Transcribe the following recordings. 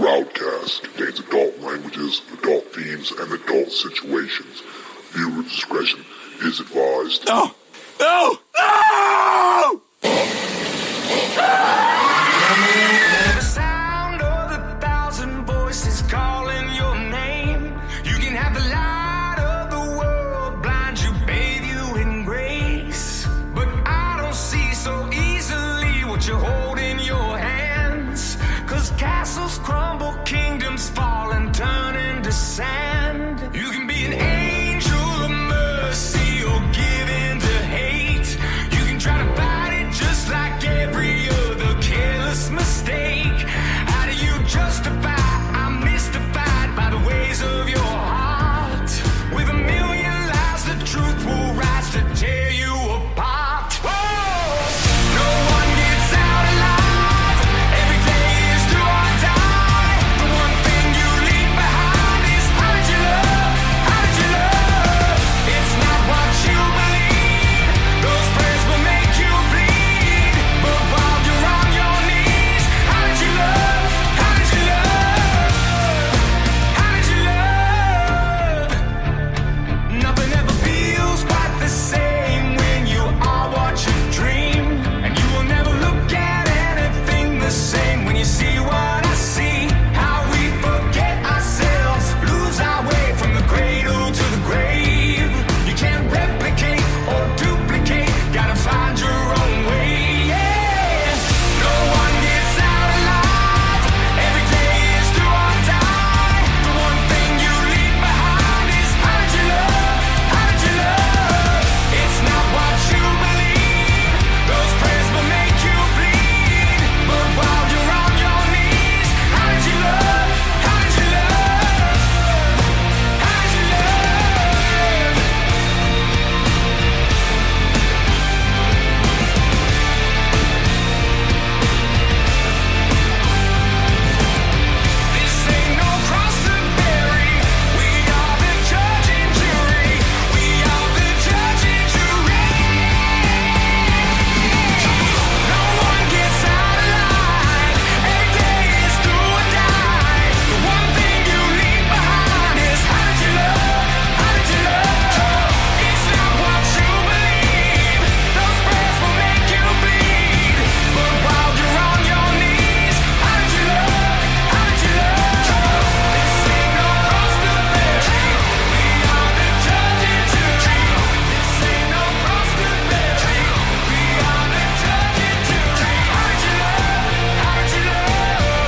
RowdCAST contains adult languages, adult themes, and adult situations. Viewer discretion is advised. No! No! No! The sound of 1,000 voices calling your name. You can have the light of the world blind you, bathe you in grace. But I don't see so easily what you hold in your hands. 'Cause castles crumble, kingdoms fall and turn into sand. You can be an angel of mercy or give in to hate. You can try to fight it just like every other careless mistake. How do you justify? I'm mystified by the ways of your heart. With a million lies, the truth will rise to tear you apart. Whoa! No one gets out alive. Every day is do or die. The one thing you leave behind is how did you love? How did you love? It's not what you believe. Those prayers will make you bleed. But while you're on your knees, how did you love? How did you love? How did you love? Nothing ever feels quite the same when you are what you dream. And you will never look at anything the same when you see what I see. How we forget ourselves, lose our way from the cradle to the grave. You can't replicate or duplicate, gotta find your own way. Yeah. No one gets out alive. Every day is do or die. The one thing you leave behind is how did you love? How did you love? It's not what you believe. Those prayers will make you bleed. But while you're on your knees, how did you love? How did you love? How did you love? This ain't no cross to bury. We are the judge and jury. We are the judge and jury. No one gets out alive. Every day is do or die. The one thing you leave behind is how did you love? How did you love? It's not what you believe. Those prayers will make you bleed. But while you're on your knees, how did you love? How did you love? This ain't no cross to bear. We are the judge and jury. This ain't no cross to bear. We are the judge and jury. How did you love? How did you love?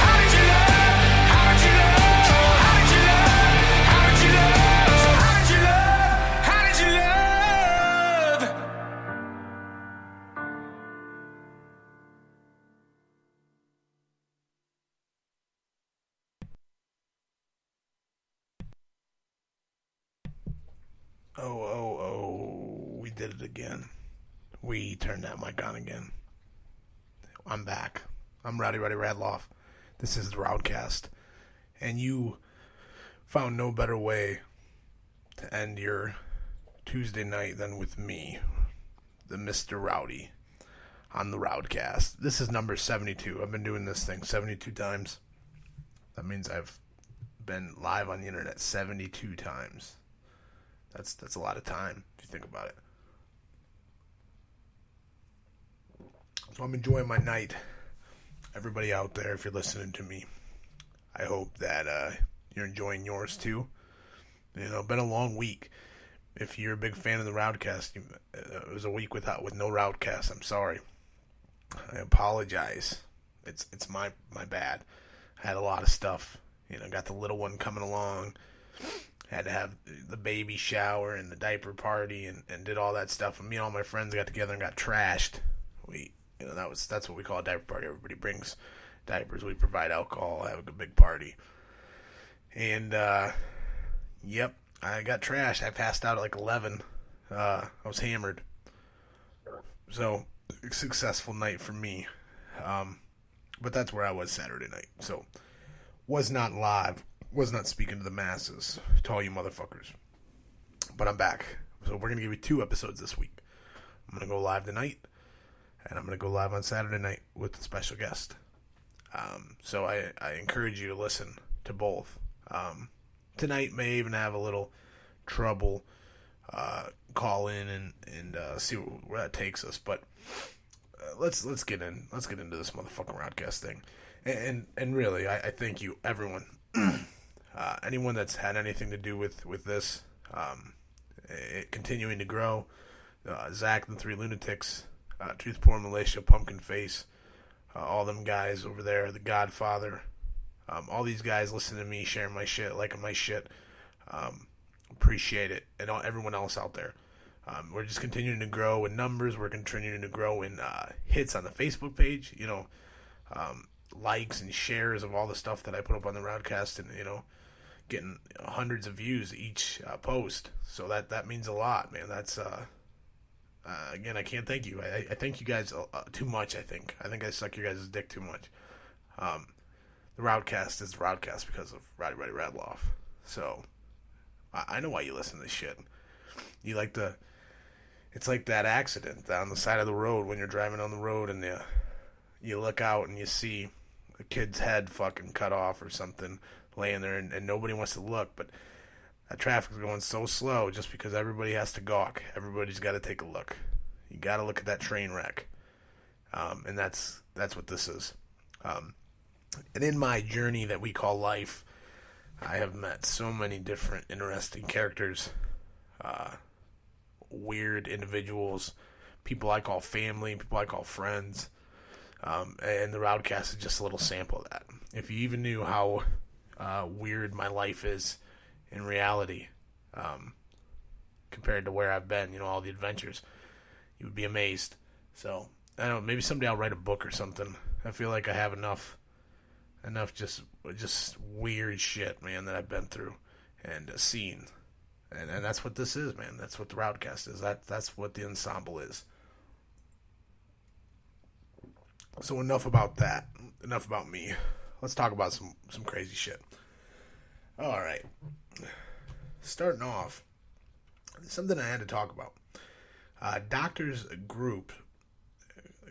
How did you love? How did you love? How did you love? How did you love? How did you love? How did you love? Oh, we did it again. We turned that mic on again. I'm back. I'm Rowdy Radloff. This is the RowdCAST. And you found no better way to end your Tuesday night than with me, the Mr. Rowdy, on the RowdCAST. This is number 72. I've been doing this thing 72 times. That means I've been live on the internet 72 times. That's a lot of time, if you think about it. So I'm enjoying my night. Everybody out there, if you're listening to me, I hope that you're enjoying yours too. You know, been a long week. If you're a big fan of the RowdCAST, it was a week with no RowdCAST. I'm sorry. I apologize. It's my bad. I had a lot of stuff. You know, got the little one coming along. Had to have the baby shower and the diaper party and did all that stuff. And me and all my friends got together and got trashed. That's what we call a diaper party. Everybody brings diapers. We provide alcohol. Have a big party. And yep, I got trashed. I passed out at like 11. I was hammered. So successful night for me. But that's where I was Saturday night. So was not live. Was not speaking to the masses, to all you motherfuckers. But I'm back. So we're going to give you 2 episodes this week. I'm going to go live tonight, and I'm going to go live on Saturday night with a special guest. So I encourage you to listen to both. Tonight may even have a little trouble call in and see where that takes us, but let's get into this motherfucking RowdCAST thing. And really, I thank you, everyone. Anyone that's had anything to do with this, it continuing to grow. Zach and the Three Lunatics, Truth Poor Militia, Pumpkin Face, all them guys over there, the Godfather, all these guys listening to me, sharing my shit, liking my shit. Appreciate it, and everyone else out there. We're just continuing to grow in numbers. We're continuing to grow in hits on the Facebook page. Likes and shares of all the stuff that I put up on the RowdCAST, and getting hundreds of views each post. So that means a lot, man. That's again, I can't thank you. I thank you guys too much. I think I suck your guys' dick too much. The RowdCAST is the RowdCAST because of Roddy Radloff. So I know why you listen to this shit. You like it's like that accident down the side of the road when you're driving on the road and you look out and you see a kid's head fucking cut off or something laying there, and nobody wants to look, but that traffic's going so slow just because everybody has to gawk. Everybody's got to take a look. You got to look at that train wreck, and that's what this is. And in my journey that we call life, I have met so many different interesting characters, weird individuals, people I call family, people I call friends, and the RowdCAST is just a little sample of that. If you even knew how weird my life is in reality, compared to where I've been, all the adventures, you would be amazed. So, I don't know, maybe someday I'll write a book or something. I feel like I have enough just weird shit, man, that I've been through and seen. And that's what this is, man. That's what the RowdCAST is. That's what the ensemble is. So enough about that. Enough about me. Let's talk about some crazy shit. All right. Starting off, something I had to talk about. Doctors group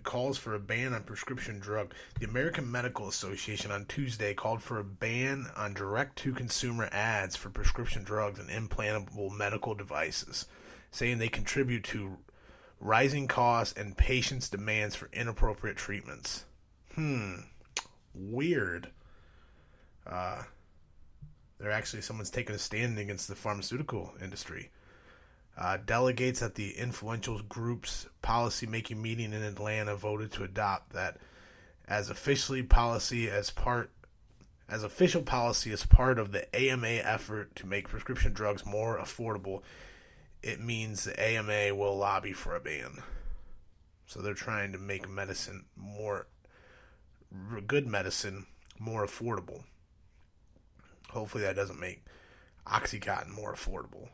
calls for a ban on prescription drug. The American Medical Association on Tuesday called for a ban on direct-to-consumer ads for prescription drugs and implantable medical devices, saying they contribute to rising costs and patients' demands for inappropriate treatments. Weird. Someone's taking a stand against the pharmaceutical industry. Delegates at the influential group's policy-making meeting in Atlanta voted to adopt that as official policy as part of the AMA effort to make prescription drugs more affordable. It means the AMA will lobby for a ban. So they're trying to make good medicine more affordable. Hopefully that doesn't make OxyContin more affordable.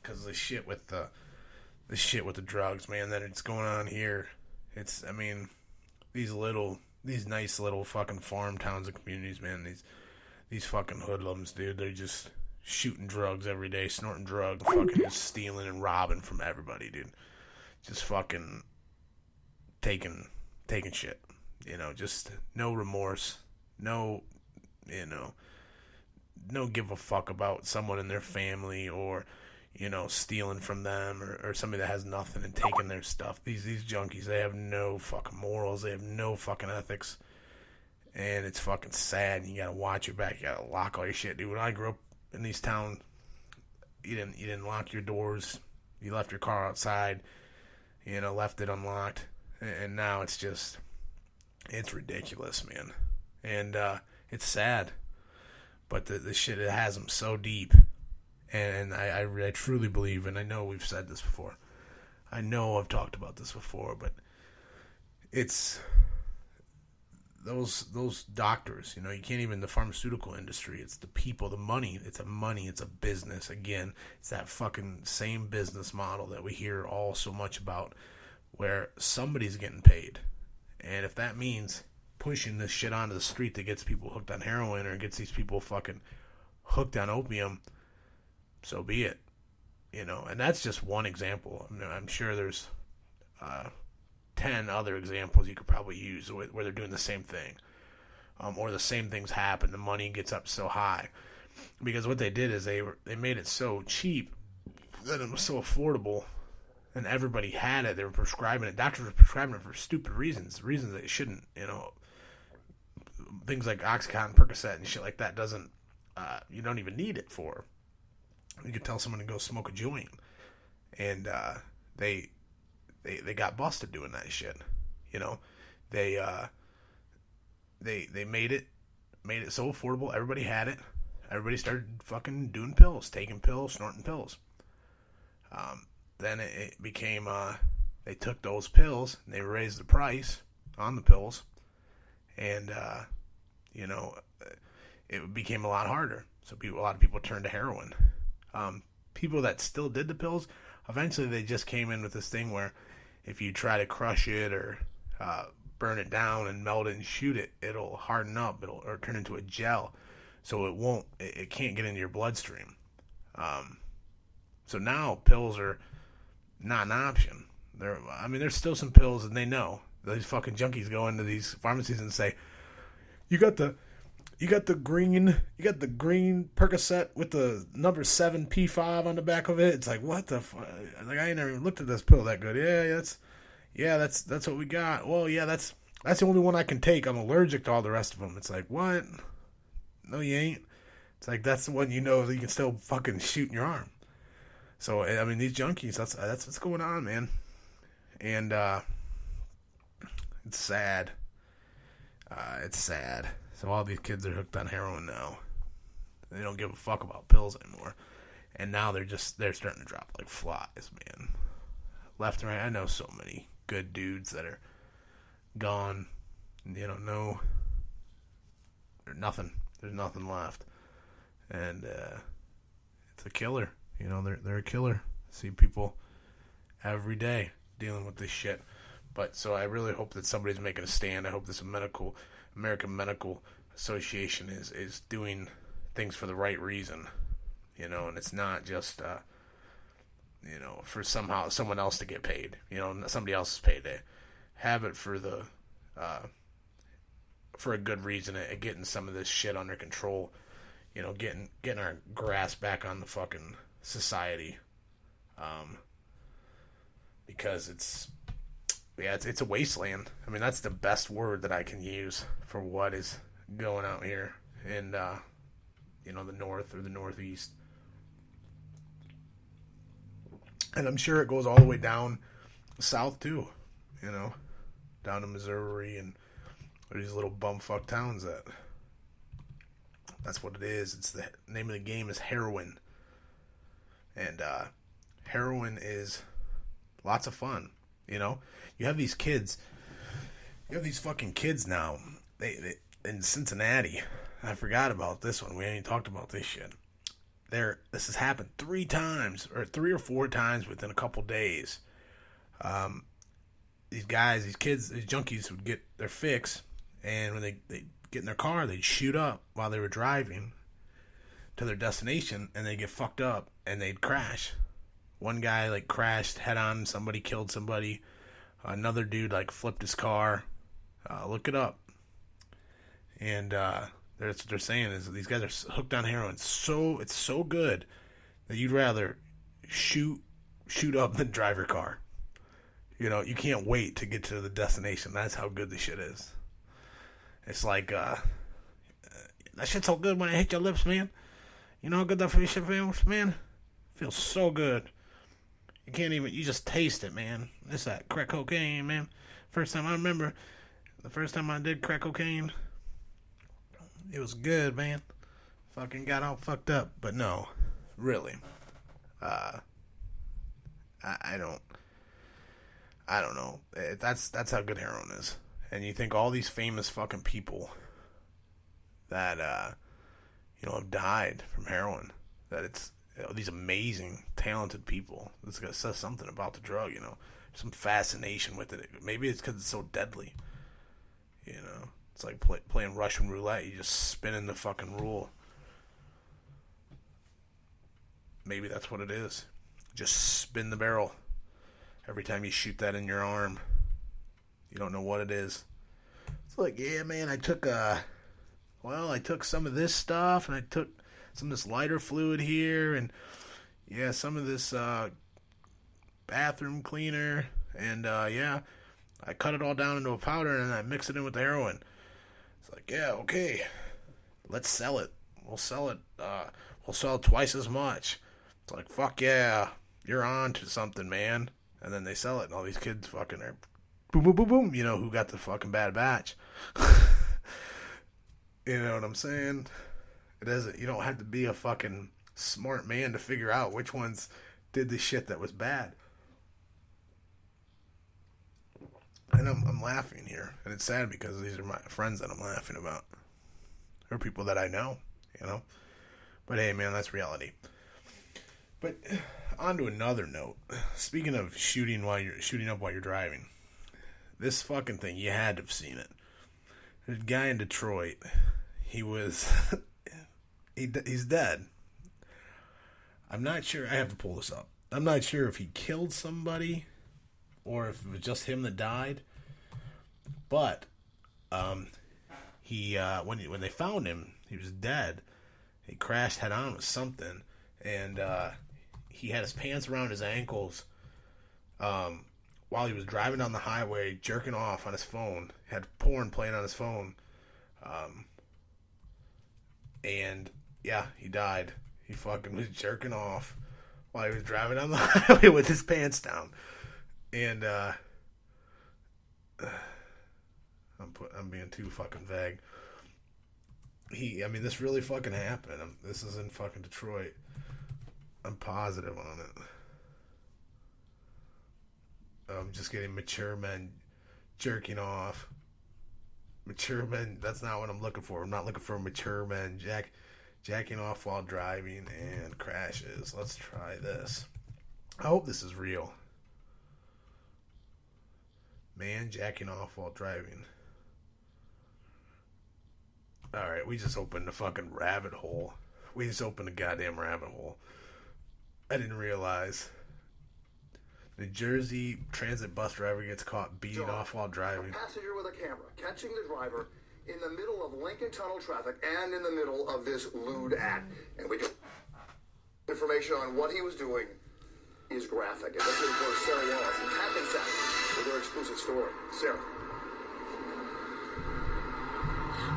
Because the shit with the drugs, man, that it's going on here. These nice little fucking farm towns and communities, man. These fucking hoodlums, dude. They're just shooting drugs every day, snorting drugs, fucking just stealing and robbing from everybody, dude. Just fucking taking shit. Just no remorse, no give a fuck about someone in their family or, stealing from them or somebody that has nothing and taking their stuff. These junkies, they have no fucking morals. They have no fucking ethics. And it's fucking sad. You gotta watch your back. You gotta lock all your shit, dude. When I grew up in these towns, you didn't lock your doors. You left your car outside, left it unlocked. And now it's ridiculous, man. And it's sad. But the shit, it has them so deep. And I truly believe, and I know we've said this before. I know I've talked about this before, but it's those doctors, you can't even, the pharmaceutical industry, it's the people, the money, it's a business. Again, it's that fucking same business model that we hear all so much about, where somebody's getting paid. And if that means pushing this shit onto the street that gets people hooked on heroin or gets these people fucking hooked on opium, so be it. And that's just one example. I'm sure there's 10 other examples you could probably use where they're doing the same thing. Or the same things happen. The money gets up so high. Because what they did is they made it so cheap that it was so affordable, and everybody had it. They were prescribing it. Doctors were prescribing it for stupid reasons they shouldn't. Things like Oxycontin, Percocet, and shit like that doesn't. You don't even need it for. You could tell someone to go smoke a joint, and they got busted doing that shit. They made it so affordable. Everybody had it. Everybody started fucking doing pills, taking pills, snorting pills. Then it became, they took those pills, and they raised the price on the pills, and, it became a lot harder. So a lot of people turned to heroin. People that still did the pills, eventually they just came in with this thing where if you try to crush it or burn it down and melt it and shoot it, it'll harden up, or turn into a gel, so it can't get into your bloodstream. So now pills are not an option. There's still some pills, and they know these fucking junkies go into these pharmacies and say, you got the green Percocet with the number 7 P5 on the back of it. It's like, what the fuck? Like, I ain't never looked at this pill that good. That's what we got. Well, yeah, that's the only one I can take. I'm allergic to all the rest of them. It's like, what? No, you ain't. It's like, that's the one that you can still fucking shoot in your arm. So, these junkies, that's what's going on, man. And, it's sad. It's sad. So all these kids are hooked on heroin now. They don't give a fuck about pills anymore. And now they're starting to drop like flies, man. Left and right. I know so many good dudes that are gone. There's nothing. There's nothing left. And it's a killer. They're a killer. I see people every day dealing with this shit. But so I really hope that somebody's making a stand. I hope this American Medical Association is doing things for the right reason. And it's not just for someone else to get paid. Somebody else's payday. Have it for for a good reason at getting some of this shit under control. Getting our grasp back on the fucking society. Because it's a wasteland. That's the best word that I can use for what is going out here in the north or the northeast. And I'm sure it goes all the way down south too, down to Missouri and these little bumfuck towns that's what it is. It's the name of the game is heroin. And heroin is lots of fun. You have these kids. You have these fucking kids now. They in Cincinnati. I forgot about this one. We ain't talked about this shit. This has happened 3 or 4 times within a couple days. These kids, these junkies would get their fix, and when they get in their car, they'd shoot up while they were driving to their destination, and they'd get fucked up, and they'd crash. One guy, crashed head-on, somebody killed somebody. Another dude, flipped his car. Look it up. And that's what they're saying is these guys are hooked on heroin. It's so good that you'd rather shoot up than drive your car. You can't wait to get to the destination. That's how good the shit is. It's like, that shit's so good when it hit your lips, man. You know how good that shit feels, man? Feels so good. You just taste it, man. It's that crack cocaine, man. The first time I did crack cocaine, it was good, man. Fucking got all fucked up. But no, really. I don't know. That's how good heroin is. And you think all these famous fucking people that, have died from heroin, that it's, these amazing, talented people. This guy says something about the drug, some fascination with it. Maybe it's because it's so deadly. It's like playing Russian roulette. You just spinning the fucking rule. Maybe that's what it is. Just spin the barrel every time you shoot that in your arm. You don't know what it is. It's like, yeah, man, I took some of this stuff, and I took some of this lighter fluid here, and yeah, some of this bathroom cleaner, and yeah, I cut it all down into a powder, and I mix it in with the heroin. It's like, yeah, okay, let's sell it. We'll sell it. We'll sell twice as much. It's like, fuck yeah, you're on to something, man. And then they sell it, and all these kids fucking are boom, boom, boom, boom. You know who got the fucking bad batch? You know what I'm saying? It doesn't. You don't have to be a fucking smart man to figure out which ones did the shit that was bad. And I'm laughing here, and it's sad because these are my friends that I'm laughing about. They're people that I know, you know. But hey, man, that's reality. But on to another note. Speaking of shooting up while you're driving, this fucking thing, you had to have seen it. There's a guy in Detroit. He's dead. I'm not sure. I have to pull this up. I'm not sure if he killed somebody or if it was just him that died. But when they found him, he was dead. He crashed head on with something, and he had his pants around his ankles while he was driving down the highway, jerking off on his phone. Had porn playing on his phone. And yeah, he died. He fucking was jerking off while he was driving down the highway with his pants down. And I'm being too fucking vague. This really fucking happened. This is in fucking Detroit. I'm positive on it. I'm just getting mature men jerking off. Mature men, that's not what I'm looking for. I'm not looking for mature men jacking off while driving and crashes. Let's try this. I hope this is real. Man jacking off while driving. Alright, we just opened a fucking rabbit hole. We just opened a goddamn rabbit hole. I didn't realize. New Jersey transit bus driver gets caught beating off while driving. A passenger with a camera catching the driver in the middle of Lincoln Tunnel traffic and in the middle of this lewd act. And we get information on what he was doing is graphic. And this is reporter Sarah Wallace in Hackensack with her exclusive story. Sarah.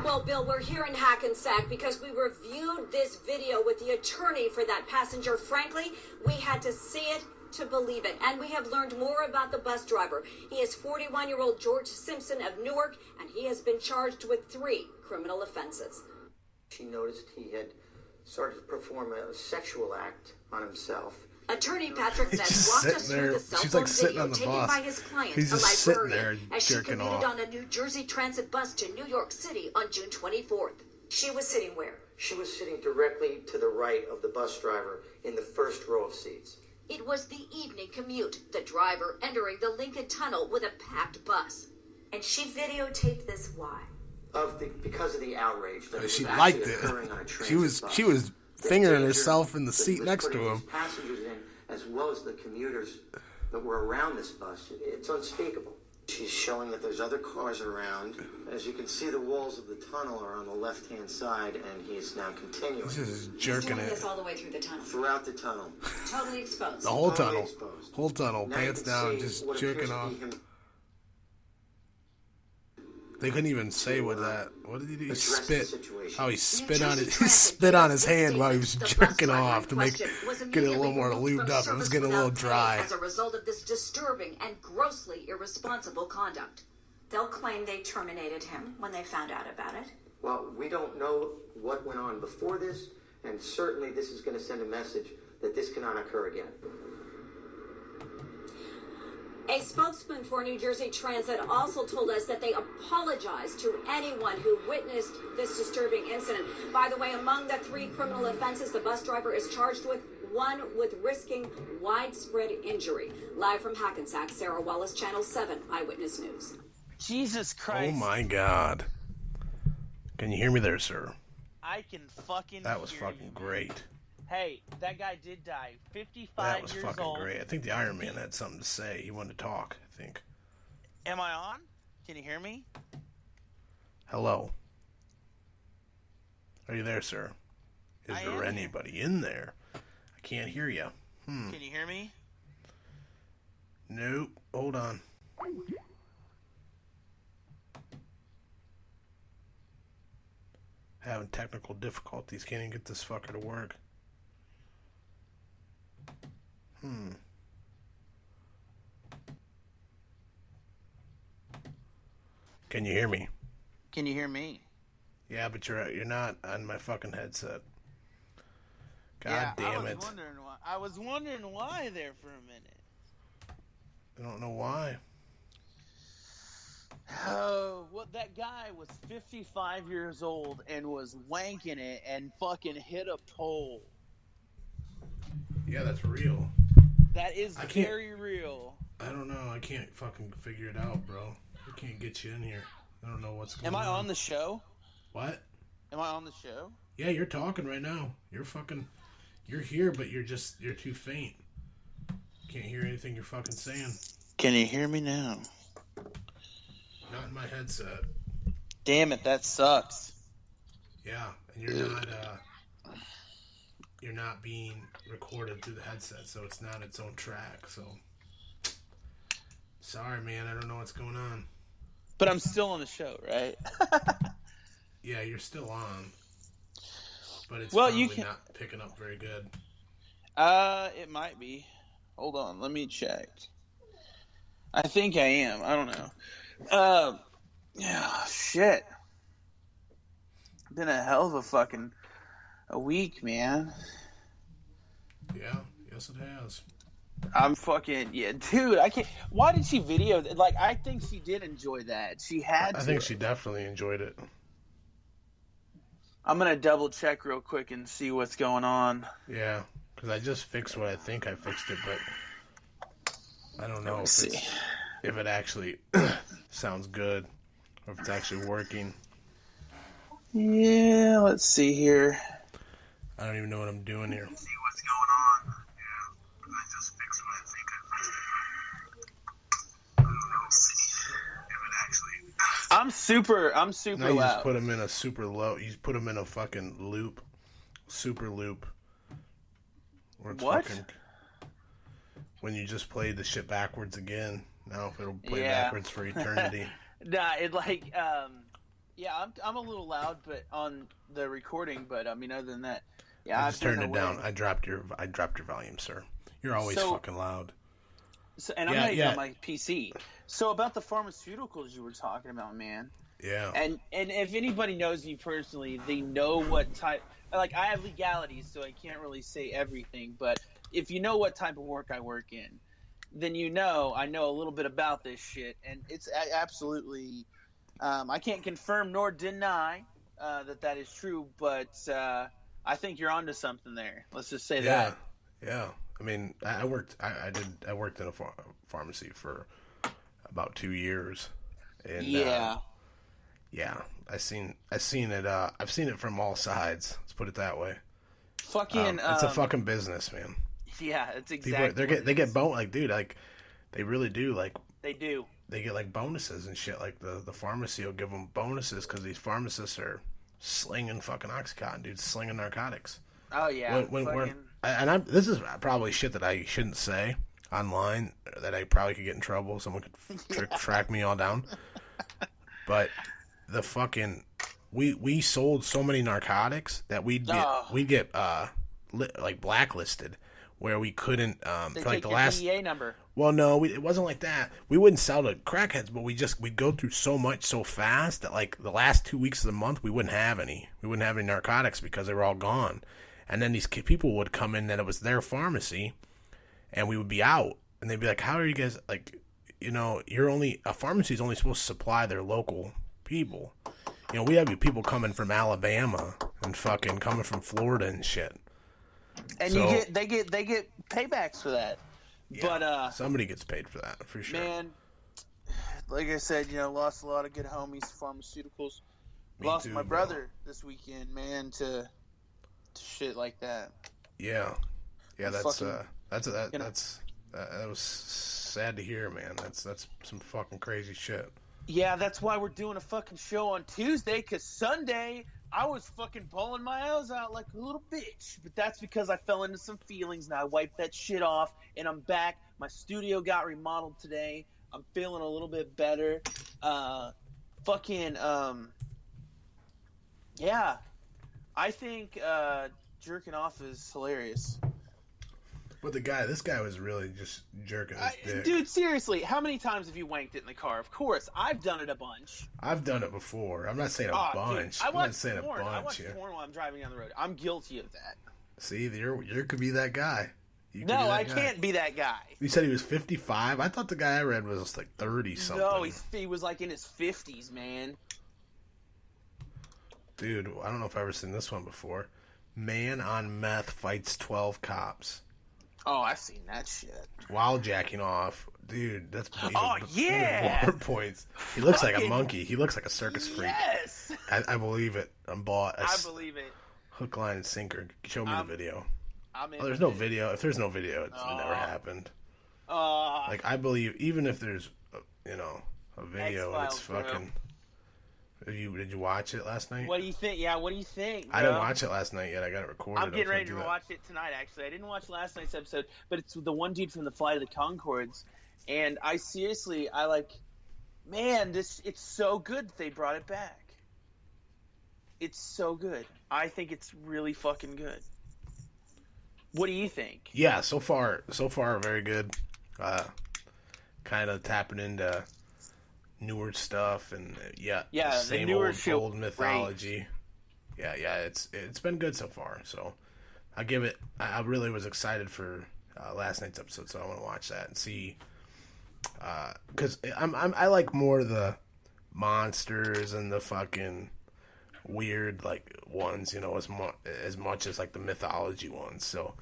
Well, Bill, we're here in Hackensack because we reviewed this video with the attorney for that passenger. Frankly, we had to see it to believe it. And we have learned more about the bus driver. He is 41-year-old George Simpson of Newark, and he has been charged with 3 criminal offenses. She noticed he had started to perform a sexual act on himself. Attorney Patrick Ness walked us through the cell phone video taken by his client, He's a just librarian, sitting there as she jerking commuted off. on a New Jersey transit bus to New York City on June 24th. She was sitting where? She was sitting directly to the right of the bus driver in the first row of seats. It was the evening commute, the driver entering the Lincoln Tunnel with a packed bus. And she videotaped this why? Because of the outrage that She was liked actually it. occurring on a transit bus. She was fingering herself in the seat next to him. Passengers in, as well as the commuters that were around this bus. It's unspeakable. She's showing that there's other cars around. As you can see, the walls of the tunnel are on the left-hand side, and he is now continuing. He's just jerking doing it. this all the way through the tunnel. Throughout the tunnel. Totally exposed. The whole Totally tunnel. exposed. Whole tunnel. Now you Pants can down, see just what jerking appears to off. be him. They couldn't even say what did he do? He address the spit. situation. How he New spit Jersey on it. He Transit spit on his gave a hand while he was statement. The bus jerking driver off in to make question was get it a immediately little more removed lubed from up. It was service getting a little without pay dry. as a result of this disturbing and grossly irresponsible conduct. They'll claim they terminated him when they found out about it. Well, we don't know what went on before this, and certainly this is going to send a message that this cannot occur again. A spokesman for New Jersey Transit also told us that they apologized to anyone who witnessed this disturbing incident. By the way, among the 3 criminal offenses the bus driver is charged with, one with risking widespread injury. Live from Hackensack, Sarah Wallace, Channel 7 Eyewitness News. Jesus Christ. Oh my God. Can you hear me there, sir? I can fucking That was hear fucking you, man. great. Hey, that guy did die. 55 That was years fucking old. great. I think the Iron Man had something to say. He wanted to talk, I think. Am I on? Can you hear me? Hello. Are you there, sir? Is there anybody in there? I can't hear you. Can you hear me? Nope. Hold on. Having technical difficulties. Can't even get this fucker to work. Can you hear me? Can you hear me? Yeah, but you're not on my fucking headset. God damn it. I was wondering why there for a minute. I don't know why. Oh, well, that guy was 55 years old and was wanking it and fucking hit a pole. Yeah, that's real. That is very real. I don't know. I can't fucking figure it out, bro. I can't get you in here. I don't know what's going on. Am I on the show? What? Am I on the show? Yeah, you're talking right now. You're here, but you're too faint. Can't hear anything you're fucking saying. Can you hear me now? Not in my headset. Damn it, that sucks. Yeah, and you're not being recorded through the headset, so it's not its own track, so sorry, man, I don't know what's going on. But I'm still on the show, right? Yeah, you're still on. But it's probably not picking up very good. It might be. Hold on, let me check. I think I am. I don't know. Yeah, shit. Been a hell of a week, man. Yeah, yes it has. I'm fucking, dude, I can't. Why did she video that? Like, I think she did enjoy that. She had to. I think she definitely enjoyed it. I'm going to double check real quick and see what's going on. Yeah, because I just fixed what I think I fixed it, but I don't know if it actually sounds good or if it's actually working. Yeah, let's see here. I don't even know what I'm doing here. See what's going on. Yeah, I just fixed what I think I fixed it. I don't know if it actually... I'm super now you loud. just put them in a super low. You put them in a fucking loop. Super loop. Where it's what? Fucking, when you just play the shit backwards again. Now it'll play backwards for eternity. Nah, it like... Yeah, I'm a little loud, but on the recording. But I mean, other than that, yeah, I just turned it down. I dropped your volume, sir. You're always fucking loud. So, and I'm not even on my PC. So about the pharmaceuticals you were talking about, man. Yeah. And if anybody knows me personally, they know what type. Like, I have legalities, so I can't really say everything. But if you know what type of work I work in, then I know a little bit about this shit, and it's absolutely. I can't confirm nor deny that is true, but I think you're onto something there. Let's just say that. Yeah. I mean, I worked in a pharmacy for about 2 years, and yeah, I've seen it. I've seen it from all sides. Let's put it that way. Fucking, it's a fucking business, man. Yeah, it's exactly. They get dude, like they really do, like they do. They get like bonuses and shit. Like the pharmacy will give them bonuses because these pharmacists are slinging fucking Oxycontin, dude, slinging narcotics. Oh yeah. This is probably shit that I shouldn't say online. That I probably could get in trouble. Someone could track me all down. But the fucking we sold so many narcotics that we'd get like blacklisted. Where we couldn't, they for like the your last DEA number. Well, no, it wasn't like that. We wouldn't sell to crackheads, but we'd go through so much so fast that like the last 2 weeks of the month we wouldn't have any. We wouldn't have any narcotics because they were all gone. And then these people would come in that it was their pharmacy, and we would be out, and they'd be like, "How are you guys like? You know, a pharmacy is only supposed to supply their local people. You know, we have people coming from Alabama and fucking coming from Florida and shit." And they get paybacks for that. Yeah, but somebody gets paid for that for sure. Man, like I said, lost a lot of good homies to pharmaceuticals. Lost my brother this weekend, man, to shit like that. Yeah, that was sad to hear, man. That's some fucking crazy shit. Yeah, that's why we're doing a fucking show on Tuesday, because Sunday I was fucking bawling my eyes out like a little bitch. But that's because I fell into some feelings and I wiped that shit off, and I'm back. My studio got remodeled today. I'm feeling a little bit better. Yeah. I think jerking off is hilarious. But this guy was really just jerking his dick. Dude, seriously, how many times have you wanked it in the car? Of course, I've done it a bunch. I've done it before. I'm not saying a bunch. Dude, I'm not saying porn. a bunch. I watch porn while I'm driving down the road. I'm guilty of that. See, you could be that guy. No, I can't be that guy. You said he was 55? I thought the guy I read was like 30-something. No, he was like in his 50s, man. Dude, I don't know if I've ever seen this one before. Man on meth fights 12 cops. Oh, I've seen that shit. While jacking off. Dude, that's yeah! More points. He looks like a monkey. He looks like a circus freak. Yes! I believe it. I believe it. Hook, line, and sinker. Show me the video. There's no video. If there's no video, it's never happened. Like, I believe, even if there's, a video, and it's fucking... Did you watch it last night? What do you think? Yeah, what do you think, bro? I didn't watch it last night yet. I got it recorded. I'm getting ready to watch it tonight, actually. I didn't watch last night's episode, but it's the one dude from the Flight of the Conchords. And man, it's so good that they brought it back. It's so good. I think it's really fucking good. What do you think? Yeah, so far, very good. Kind of tapping into newer stuff and the same old mythology. Right. Yeah, it's been good so far. So I give it. I really was excited for last night's episode, so I want to watch that and see. Because I like more the monsters and the fucking weird like ones, as much as like the mythology ones. So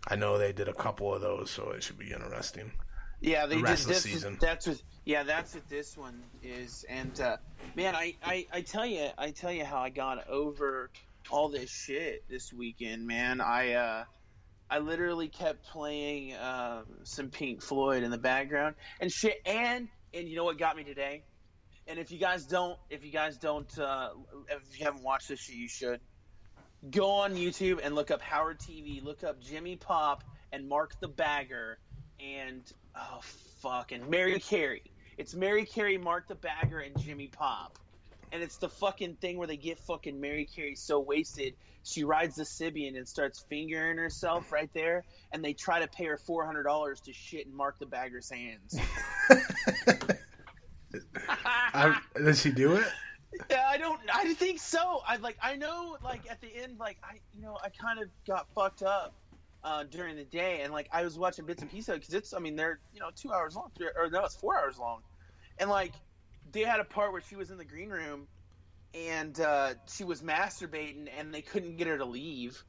I know they did a couple of those, so it should be interesting. Yeah, they the rest did of the season. That's what this one is. And man, I tell you how I got over all this shit this weekend, man. I literally kept playing some Pink Floyd in the background and shit. And you know what got me today? And if you haven't watched this shit, you should go on YouTube and look up Howard TV, look up Jimmy Pop and Mark the Bagger and Mary Carey. It's Mary Carey, Mark the Bagger, and Jimmy Pop. And it's the fucking thing where they get fucking Mary Carey so wasted, she rides the Sibian and starts fingering herself right there, and they try to pay her $400 to shit in Mark the Bagger's hands. Does she do it? Yeah, I think so. I know at the end, I kind of got fucked up during the day, and I was watching bits and pieces because they're 2 hours long, or no, it's 4 hours long, and they had a part where she was in the green room and she was masturbating and they couldn't get her to leave,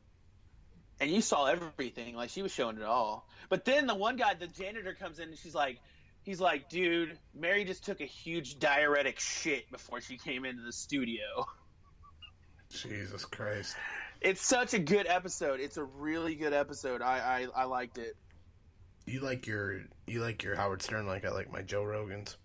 and you saw everything, she was showing it all. But then the one guy, the janitor, comes in and he's like, dude, Mary just took a huge diuretic shit before she came into the studio. Jesus Christ. It's such a good episode. It's a really good episode. I liked it. You like your Howard Stern like I like my Joe Rogans?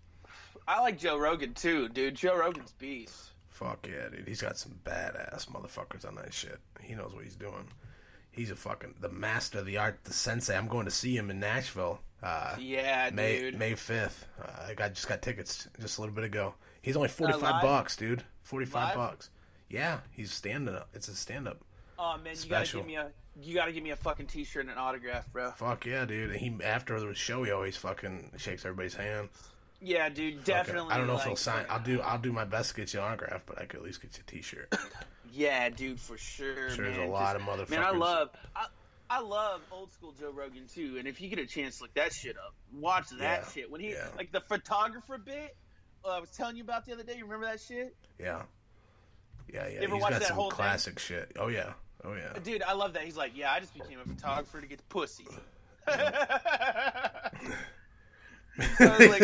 I like Joe Rogan too, dude. Joe Rogan's beast. Fuck yeah, dude. He's got some badass motherfuckers on that shit. He knows what he's doing. He's the master of the art, the sensei. I'm going to see him in Nashville. Dude. May 5th. I just got tickets just a little bit ago. He's only $45, dude. $45. Yeah, he's standing up. It's a stand-up. Oh man, special. You gotta give me a fucking t-shirt and an autograph, bro. Fuck yeah, dude. After the show, he always fucking shakes everybody's hand. Yeah, dude, definitely. I don't know if he'll sign. I'll do my best to get you an autograph, but I could at least get you a t-shirt. Yeah, dude, for sure. There's a lot of motherfuckers. Man, I love old school Joe Rogan too, and if you get a chance to look that shit up, watch that shit. When he the photographer bit I was telling you about the other day, you remember that shit? Yeah. Yeah. You ever He's watched got that some whole classic shit. Oh yeah. Dude, I love that. He's like, yeah, I just became a photographer to get the pussy. I was like,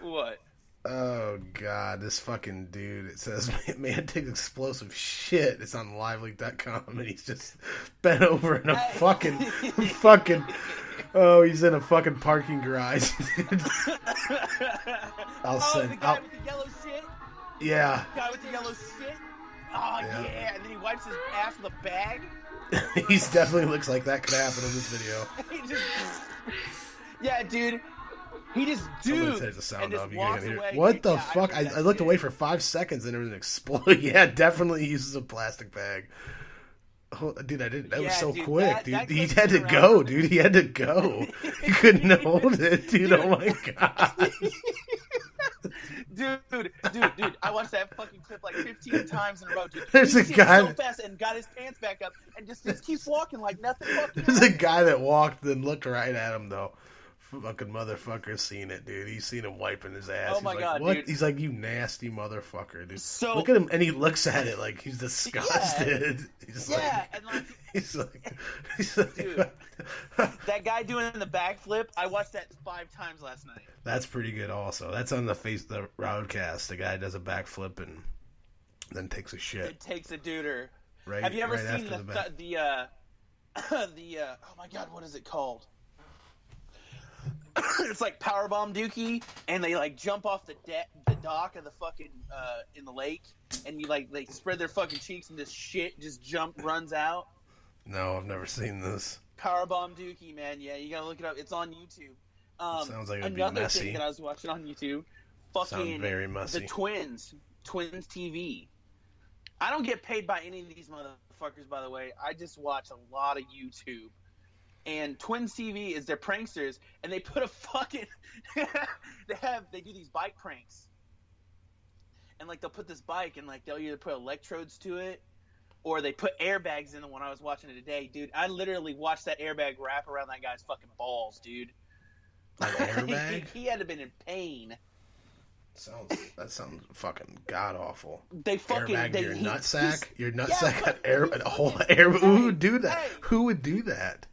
what? Oh god, this fucking dude. It says, man takes explosive shit. It's on liveleak.com and he's just bent over in a fucking Oh, he's in a fucking parking garage. I'll send. The guy with the yellow shit. Yeah. The guy with the yellow shit. Oh yeah, and then he wipes his ass with a bag. He definitely looks like that could happen in this video. Yeah, dude. He just I'm gonna take the sound off. You can't hear. What the fuck? I looked away for 5 seconds and there was an explosion. Yeah, definitely uses a plastic bag. Oh, dude, I didn't. That was so quick, dude. He had to go, dude. He had to go. He couldn't hold it, dude. Oh my god. Dude, I watched that fucking clip like 15 times in a row, dude. There's a guy so fast and got his pants back up and just keeps walking like nothing fucking There's a guy that walked and looked right at him though. Fucking motherfucker seen it, dude. He's seen him wiping his ass. Oh my god, what? Dude. He's like, you nasty motherfucker, dude. So look at him, and he looks at it like he's disgusted. Yeah, he's like, dude, that guy doing the backflip. I watched that 5 times last night. That's pretty good. Also, that's on the RowdCAST. The guy does a backflip and then takes a shit. It takes a duder. Right. Have you ever right seen the oh my god, what is it called? It's like Powerbomb Dookie, and they like jump off the dock of the fucking in the lake, and you like they spread their fucking cheeks and this shit just runs out. No, I've never seen this. Powerbomb Dookie, man. Yeah, you gotta look it up. It's on YouTube. Sounds like it'd another be messy. thing that I was watching on YouTube. Fucking Sounds very messy. The Twins TV. I don't get paid by any of these motherfuckers, by the way. I just watch a lot of YouTube. And Twins TV is their pranksters, and they put a fucking they do these bike pranks, and like they'll put this bike and like they'll either put electrodes to it or they put airbags in the one I was watching it today, dude. I literally watched that airbag wrap around that guy's fucking balls, dude. An airbag? he had to been in pain. That sounds fucking god awful. They fucking airbag your nutsack. Your nutsack yeah, got a whole air. Who would do that? Who would do that?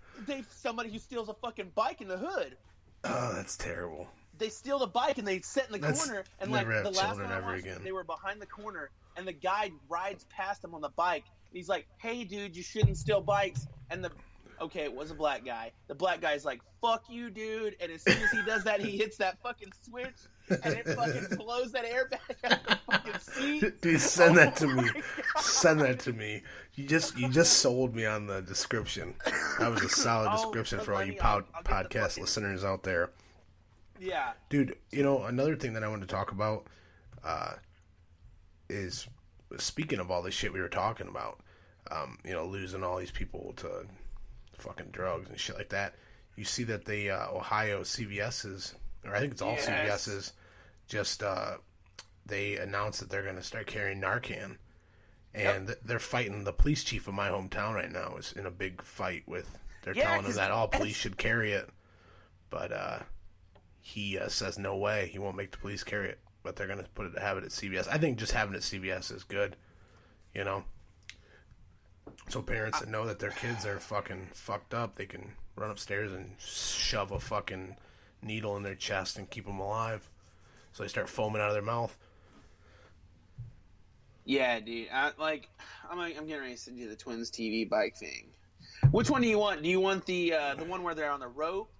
Somebody who steals a fucking bike in the hood. Oh, that's terrible. They steal the bike and they sit in the corner and like the last one I watched, again. They were behind the corner and the guy rides past them on the bike and he's like, "Hey, dude, you shouldn't steal bikes." And it was a black guy. The black guy's like, "Fuck you, dude!" And as soon as he does that, he hits that fucking switch and it fucking blows that airbag out the fucking seat. Dude, send that to me. Send that to me. You just sold me on the description. That was a solid description for all you podcast listeners out there. Yeah. Dude, another thing that I want to talk about is, speaking of all this shit we were talking about, losing all these people to fucking drugs and shit like that. You see that the Ohio CVS's, or I think it's all CVS's, just they announced that they're going to start carrying NARCAN. And they're fighting. The police chief of my hometown right now is in a big fight with. They're telling him that all police should carry it, but he says no way. He won't make the police carry it, but they're gonna have it at CVS. I think just having it at CVS is good, So parents that know that their kids are fucking fucked up, they can run upstairs and shove a fucking needle in their chest and keep them alive, so they start foaming out of their mouth. Yeah, dude. I'm getting ready to do the Twins TV bike thing. Which one do you want? Do you want the one where they're on the rope,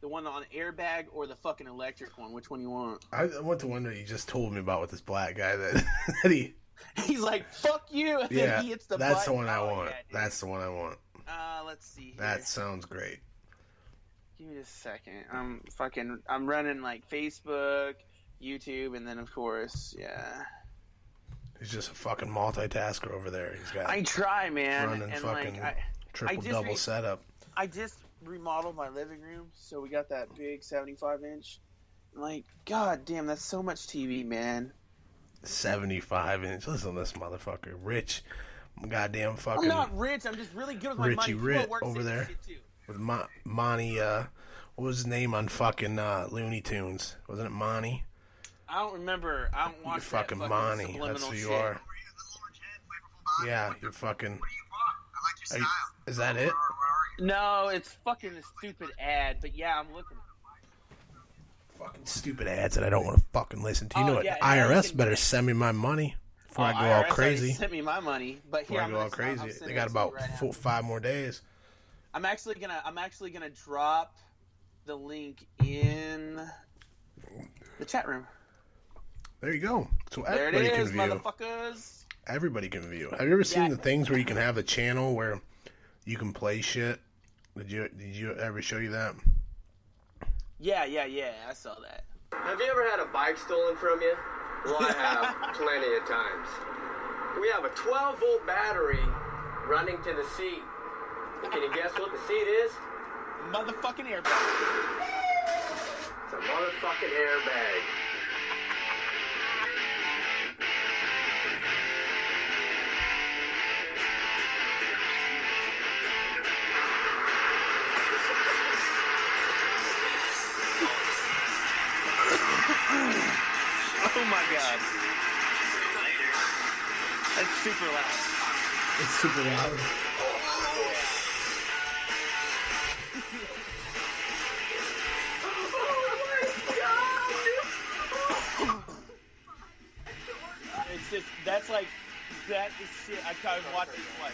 the one on the airbag, or the fucking electric one? Which one do you want? I want the one that you just told me about with this black guy that he's like, "Fuck you!" And then he hits the that's button. The one I want. Yeah, that's the one I want. Let's see here. That sounds great. Give me just a second. I'm running like Facebook, YouTube, and then of course, yeah. He's just a fucking multitasker over there. He's got. I try, man. Running and fucking triple double setup. I just remodeled my living room, so we got that big 75-inch. Like, god damn, that's so much TV, man. 75-inch. Listen to this motherfucker, rich, goddamn fucking. I'm not rich. I'm just really good with my Richie money. Rit over there with Monty. What was his name on fucking Looney Tunes? Wasn't it Monty? I don't remember. I don't watch you're fucking Monty. That's who you shit. are. Yeah, you're fucking. What do you want? I like your style. Is that it? No, it's fucking a stupid ad. But yeah, I'm looking. Fucking stupid ads that I don't want to fucking listen to. You know what? Yeah, the IRS better send me my money before I go all crazy. Sent me my money, but before I go all crazy. They got about 5 more days. I'm actually gonna drop the link in the chat room. There you go. So There it everybody is, can view. motherfuckers. Everybody can view. Have you ever seen the things where you can have a channel where you can play shit? Did you ever show you that? Yeah, I saw that. Have you ever had a bike stolen from you? Well, I have plenty of times. We have a 12-volt battery running to the seat. Can you guess what the seat is? Motherfucking airbag. It's a motherfucking airbag. Oh my god. That's super loud. It's super loud. It's just, that's like, that is shit. I've watched it twice.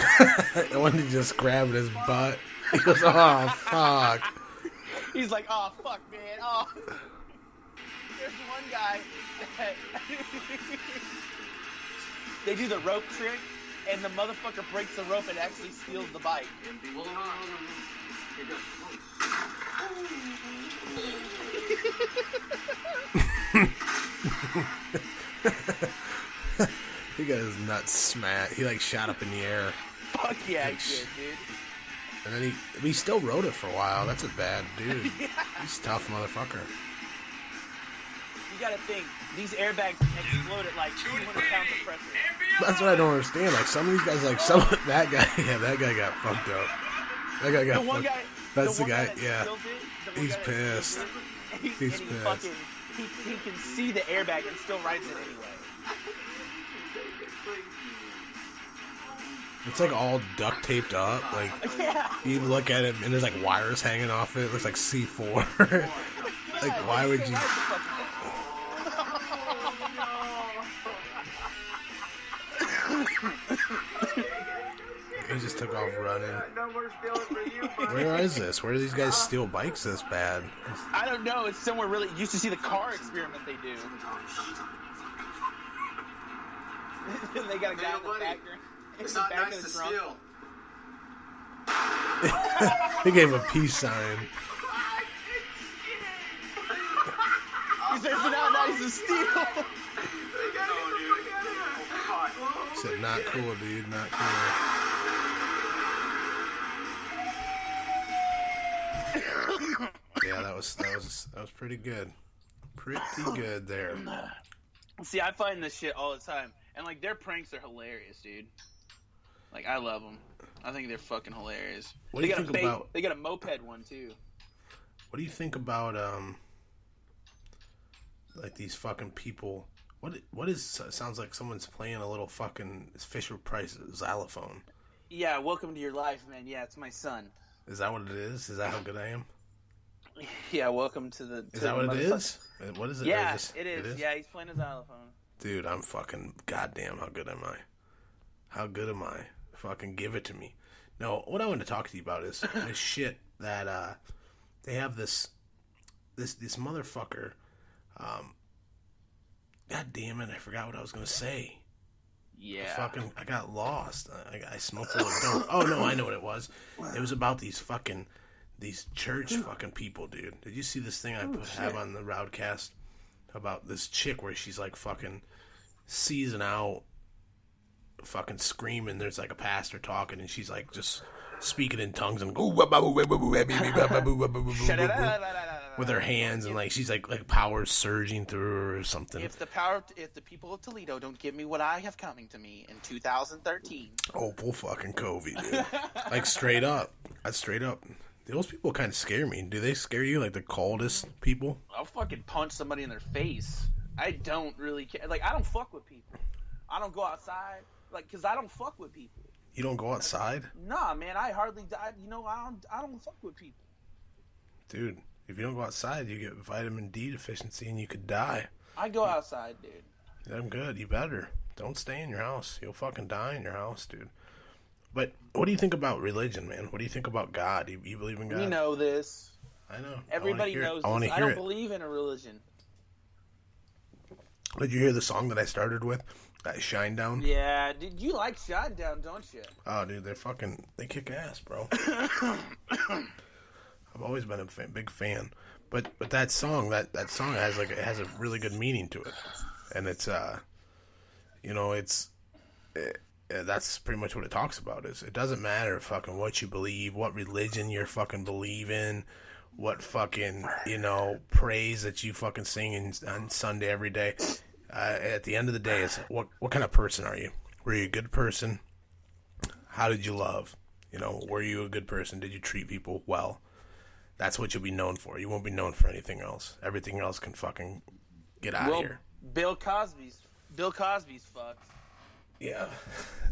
I wanted to just grab his butt. He goes, oh, fuck. He's like, oh, fuck, man. Oh. There's one guy that they do the rope trick, and the motherfucker breaks the rope and actually steals the bike. He got his nuts smashed. He like shot up in the air. Fuck yeah, he did, dude. And then he still rode it for a while. That's a bad dude. Yeah. He's a tough motherfucker. You gotta think, these airbags explode at like 200 pounds of pressure. That's what I don't understand. Like some of these guys, like that guy got fucked up. That guy got The one fucked. guy, That's the guy. that Yeah, steals it, the one he's guy that pissed. steals it, He's and pissed. he fucking, he can see the airbag and still rides it anyway. It's like all duct taped up. Like Yeah. you look at it and there's like wires hanging off it. It looks like C4. Like why would you? He just took off running. Where is this? Where do these guys steal bikes this bad? I don't know. It's somewhere really. You used to see the car experiment they do. They got a guy in the back. It's not nice to steal. He gave a peace sign. He says it's not nice to steal. He said, "Not cool, dude. Not cool." Yeah, that was pretty good. Pretty good there. See, I find this shit all the time, and like their pranks are hilarious, dude. Like I love them. I think they're fucking hilarious. What do you think about? They got a moped one too. What do you think about like these fucking people? What is? Sounds like someone's playing a little fucking Fisher Price xylophone. Yeah, welcome to your life, man. Yeah, it's my son. Is that what it is? Is that how good I am? Yeah, welcome to the. Is that what it is? What is it? Yeah, it is. Yeah, he's playing a xylophone. Dude, I'm fucking goddamn. How good am I? How good am I? Fucking give it to me. No, what I want to talk to you about is this shit that they have this motherfucker. God damn it! I forgot what I was gonna say. Yeah. I got lost. I smoked a little dope. Oh no, I know what it was. It was about these church fucking people, dude. Did you see this thing I have on the RowdCAST about this chick where she's like fucking seizing out, fucking screaming? There's like a pastor talking and she's like just speaking in tongues and with her hands and like she's like power's surging through her or something. If the people of Toledo don't give me what I have coming to me in 2013. Oh, full fucking Covey, dude. Like straight up. That's straight up. Those people kind of scare me. Do they scare you like the coldest people? I'll fucking punch somebody in their face. I don't really care. Like, I don't fuck with people. I don't go outside. Like, because I don't fuck with people. You don't go outside? Nah, man, I hardly die. You know, I don't fuck with people. Dude, if you don't go outside, you get vitamin D deficiency and you could die. I go outside, dude. I'm good. You better. Don't stay in your house. You'll fucking die in your house, dude. But what do you think about religion, man? What do you think about God? You believe in God? We know this. I know. Everybody knows this. I don't believe in a religion. Did you hear the song that I started with? That Shinedown? Yeah, dude, you like Shinedown, don't you? Oh, dude, they kick ass, bro. I've always been a big fan. But that song has a really good meaning to it. And it's that's pretty much what it talks about. Is it doesn't matter fucking what you believe, what religion you're fucking believe in, what fucking praise that you fucking sing on Sunday every day. At the end of the day, it's what kind of person are you? Were you a good person? How did you love? Were you a good person? Did you treat people well? That's what you'll be known for. You won't be known for anything else. Everything else can fucking get out of here. Bill Cosby's fucked. Yeah.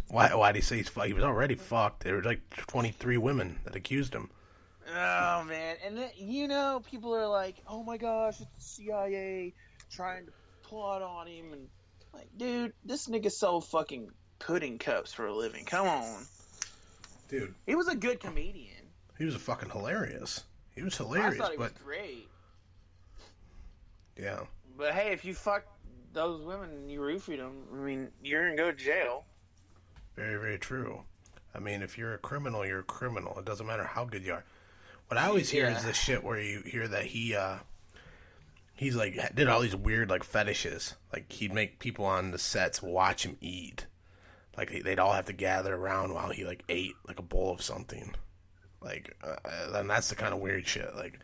Why did he say he's fucked? He was already fucked. There were like 23 women that accused him. Oh, man. And then, people are like, oh my gosh, it's the CIA trying to plot on him. And like, dude, this nigga sold fucking pudding cups for a living. Come on. Dude. He was a good comedian. He was fucking hilarious. He was hilarious. I thought he was great. Yeah. But hey, if you fuck those women and you roofied them, I mean, you're going to go to jail. Very, very true. I mean, if you're a criminal, you're a criminal. It doesn't matter how good you are. What I always hear is this shit where you hear that he's like, did all these weird, like, fetishes. Like, he'd make people on the sets watch him eat. Like, they'd all have to gather around while he, like, ate, like, a bowl of something. Like, and that's the kind of weird shit. Like,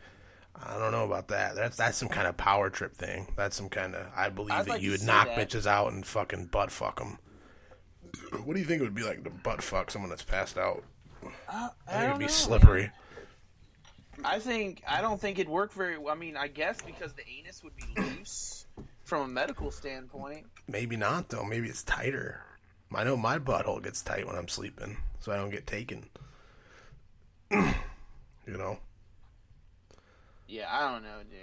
I don't know about that. That's some kind of power trip thing. That's some kind of, I believe that you would knock bitches out and fucking butt fuck them. What do you think it would be like to butt fuck someone that's passed out? I think it'd be slippery. Man. I don't think it'd work very well. I mean, I guess because the anus would be loose from a medical standpoint. Maybe not, though. Maybe it's tighter. I know my butthole gets tight when I'm sleeping, so I don't get taken. Yeah, I don't know, dude.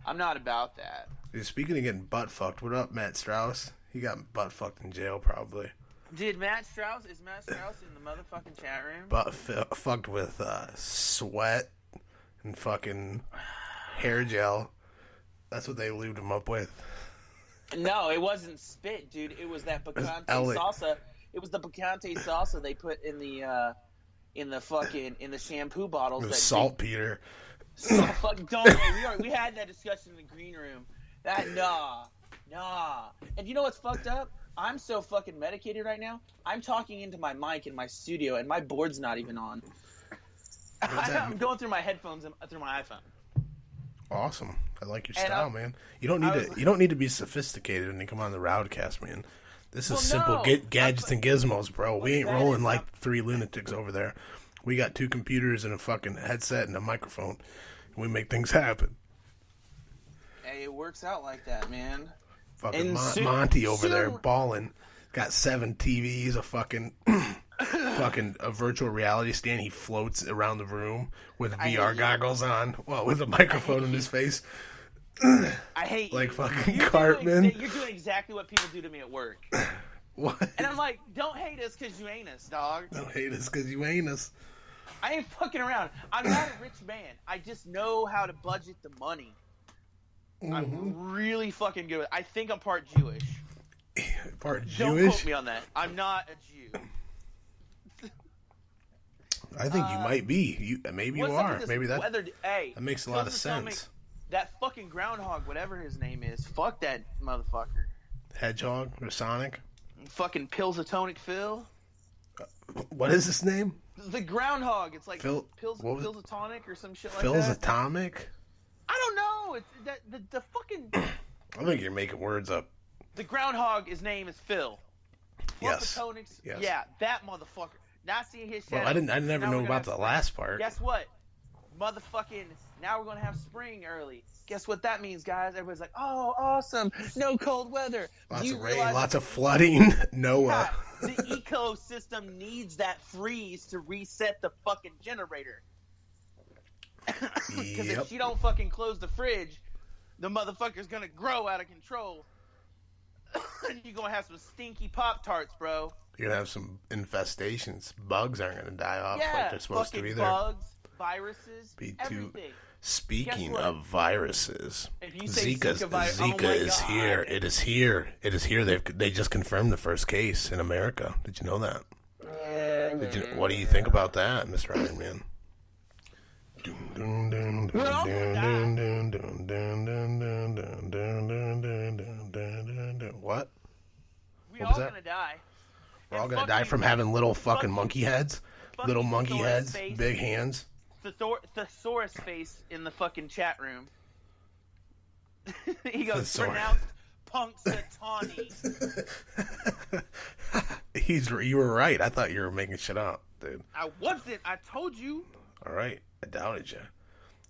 I'm not about that. Dude, speaking of getting butt fucked, what up, Matt Strauss? He got butt fucked in jail, probably. Is Matt Strauss in the motherfucking chat room? Butt fucked with sweat and fucking hair gel. That's what they lubed him up with. No, it wasn't spit, dude. It was that picante salsa. It was the picante salsa they put in the shampoo bottles. It was saltpeter. We had that discussion in the green room. Nah. And you know what's fucked up? I'm so fucking medicated right now. I'm talking into my mic in my studio, and my board's not even on. I'm going through my headphones and through my iPhone. Awesome. I like your style, man. You don't need to be sophisticated when you come on the RowdCAST, man. This is simple gadgets and gizmos, bro. We ain't rolling like 3 lunatics over there. We got 2 computers and a fucking headset and a microphone. And we make things happen. Hey, it works out like that, man. Fucking Monty over there balling. Got 7 TVs, a fucking a virtual reality stand. He floats around the room with VR goggles on, with a microphone in his face. I hate like fucking Cartman. You're doing exactly what people do to me at work. What? And I'm like, don't hate us because you ain't us, dog. Don't hate us because you ain't us. I ain't fucking around. I'm not a rich man. I just know how to budget the money. Mm-hmm. I'm really fucking good. I think I'm part Jewish. Part Jewish? Don't quote me on that. I'm not a Jew. I think you might be. Maybe you are. Maybe that makes a lot of sense. That fucking groundhog, whatever his name is, fuck that motherfucker. Hedgehog or Sonic? Fucking Pilsatonic Phil. What is his name? The groundhog. It's like Pilsatonic or some shit like that. Phil's Atomic? I don't know. It's the fucking. I think you're making words up. The groundhog, his name is Phil. Yes. Yes. Yeah, that motherfucker. Not seeing his shadow. Well, I never know about the last part. Guess what? Motherfucking. Now we're gonna have spring early. Guess what that means, guys? Everybody's like, "Oh, awesome! No cold weather." Lots of rain, lots of flooding. Noah. Yeah, the ecosystem needs that freeze to reset the fucking generator. Because if you don't fucking close the fridge, the motherfucker's gonna grow out of control. You're gonna have some stinky Pop-Tarts, bro. You're gonna have some infestations. Bugs aren't gonna die off Yeah, like they're supposed to be there. bugs, viruses, everything. Speaking of viruses, If you say Zika is here. It is here. It is here. They just confirmed the first case in America. Did you know that? What do you think about that, Mr. Iron Man? What? We're all gonna die. We're all gonna die from having little fucking monkey heads, little monkey heads, big hands. Thesaurus face in the fucking chat room. He goes, pronounced Punxsutawney. You were right. I thought you were making shit up, dude. I wasn't. I told you. All right. I doubted you.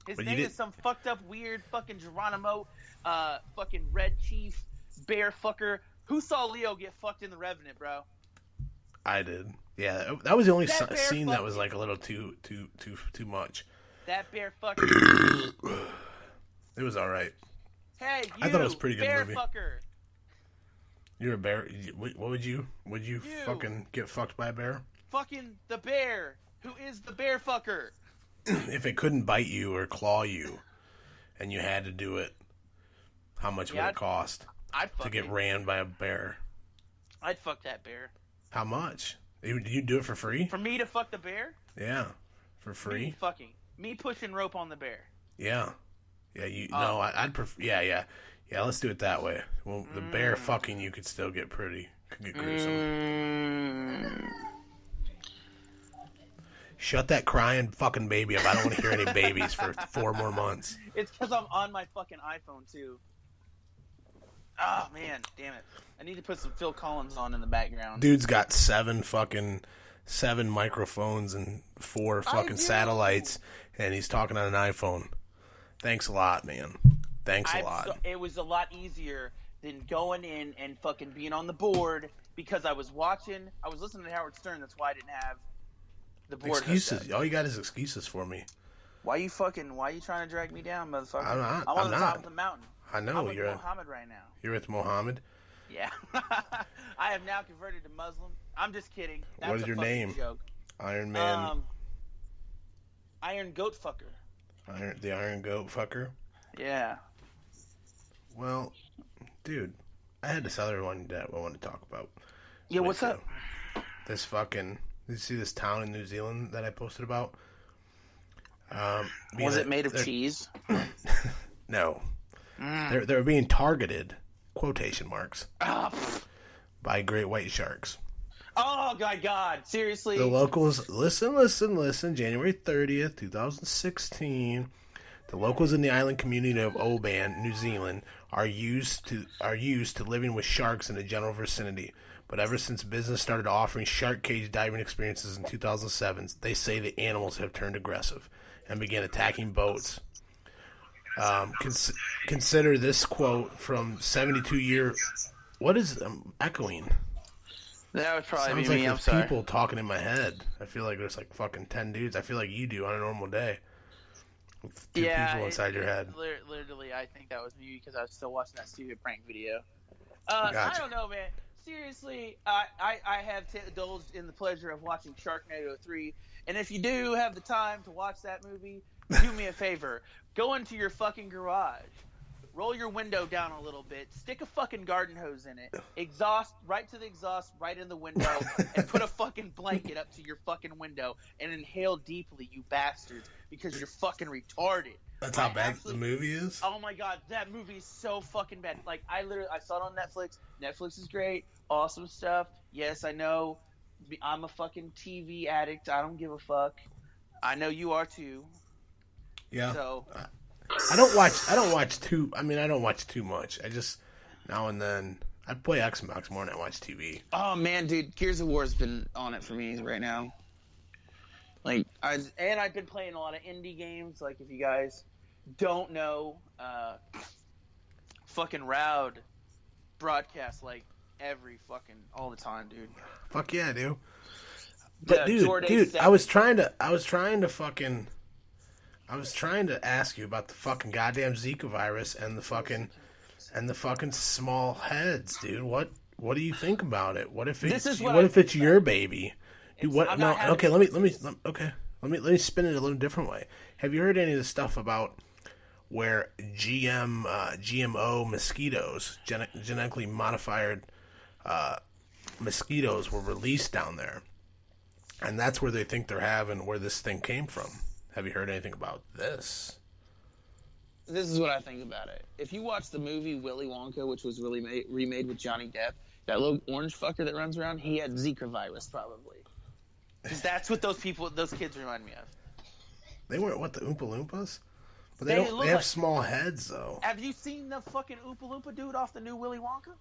His name is some fucked up, weird fucking Geronimo, fucking Red Chief, bear fucker. Who saw Leo get fucked in The Revenant, bro? I did. Yeah, that was the only scene that was like a little too much. That bear fucker. It was all right. Hey, you, I thought it was a pretty good bear movie. Fucker. You're a bear. What would you? Would you fucking get fucked by a bear? Fucking the bear. Who is the bear fucker? If it couldn't bite you or claw you, and you had to do it, how much would it cost to get ran by a bear? I'd fuck that bear. How much? You do it for free? For me to fuck the bear? Yeah, for free. Me pushing rope on the bear. Yeah, No, I'd prefer. Yeah. Let's do it that way. Well, the bear fucking you could still get gruesome. Shut that crying fucking baby up. I don't want to hear any babies for 4 more months. It's because I'm on my fucking iPhone, too. Oh, man. Damn it. I need to put some Phil Collins on in the background. Dude's got 7 microphones and 4 fucking satellites, and he's talking on an iPhone. Thanks a lot, man. Thanks a lot. It was a lot easier than going in and fucking being on the board because I was listening to Howard Stern. That's why I didn't have the board. Excuses. All you got is excuses for me. Why you trying to drag me down, motherfucker? I'm on the not. top of the mountain. I know. I'm with Mohammed right now. You're with Mohammed? Yeah. I have now converted to Muslim. I'm just kidding. That's what is your name? Joke. Iron Man. Iron Goat Fucker. The Iron Goat Fucker? Yeah. Well, dude, I had this other one that I wanted to talk about. Yeah, what's up? This fucking... Did you see this town in New Zealand that I posted about? Was it made of cheese? No. They're being targeted, quotation marks, by great white sharks. Oh, my God. Seriously? The locals, listen, January 30th, 2016, the locals in the island community of Oban, New Zealand, are used to living with sharks in the general vicinity. But ever since business started offering shark cage diving experiences in 2007, they say the animals have turned aggressive and began attacking boats. Consider this quote from 72-year... What is... echoing? That would probably Sounds be me. like I'm sorry. people talking in my head. I feel like there's like fucking 10 dudes. I feel like you do on a normal day. With 2 people inside your head. Literally, I think that was me because I was still watching that stupid prank video. Gotcha. I don't know, man. Seriously, I have indulged in the pleasure of watching Sharknado 3, and if you do have the time to watch that movie, do me a favor. Go into your fucking garage. Roll your window down a little bit. Stick a fucking garden hose in it. Exhaust right to the exhaust, right in the window, and put a fucking blanket up to your fucking window and inhale deeply, you bastards, because you're fucking retarded. That's how bad the movie is? Oh my God, that movie is so fucking bad. Like, I saw it on Netflix. Netflix is great. Awesome stuff. Yes, I know. I'm a fucking TV addict. I don't give a fuck. I know you are too. Yeah. So... I don't watch too much. I just now and then I play Xbox more than I watch TV. Oh man, dude, Gears of War's been on it for me right now. Like I've been playing a lot of indie games. Like if you guys don't know, fucking Rowd broadcast like every fucking all the time, dude. Fuck yeah, dude. But dude, I was trying to ask you about the fucking goddamn Zika virus and the fucking is. And the fucking small heads, dude. What do you think about it? What if it's think your baby? Dude, what? I'm No, not okay. Let me spin it a little different way. Have you heard any of the stuff about where GMO mosquitoes, genetically modified mosquitoes, were released down there, and that's where they think they're having where this thing came from? Have you heard anything about this? This is what I think about it. If you watch the movie Willy Wonka, which was really remade with Johnny Depp, that little orange fucker that runs around, he had Zika virus probably. Because that's what those kids remind me of. They weren't the Oompa Loompas? But they have small heads, though. Have you seen the fucking Oompa Loompa dude off the new Willy Wonka?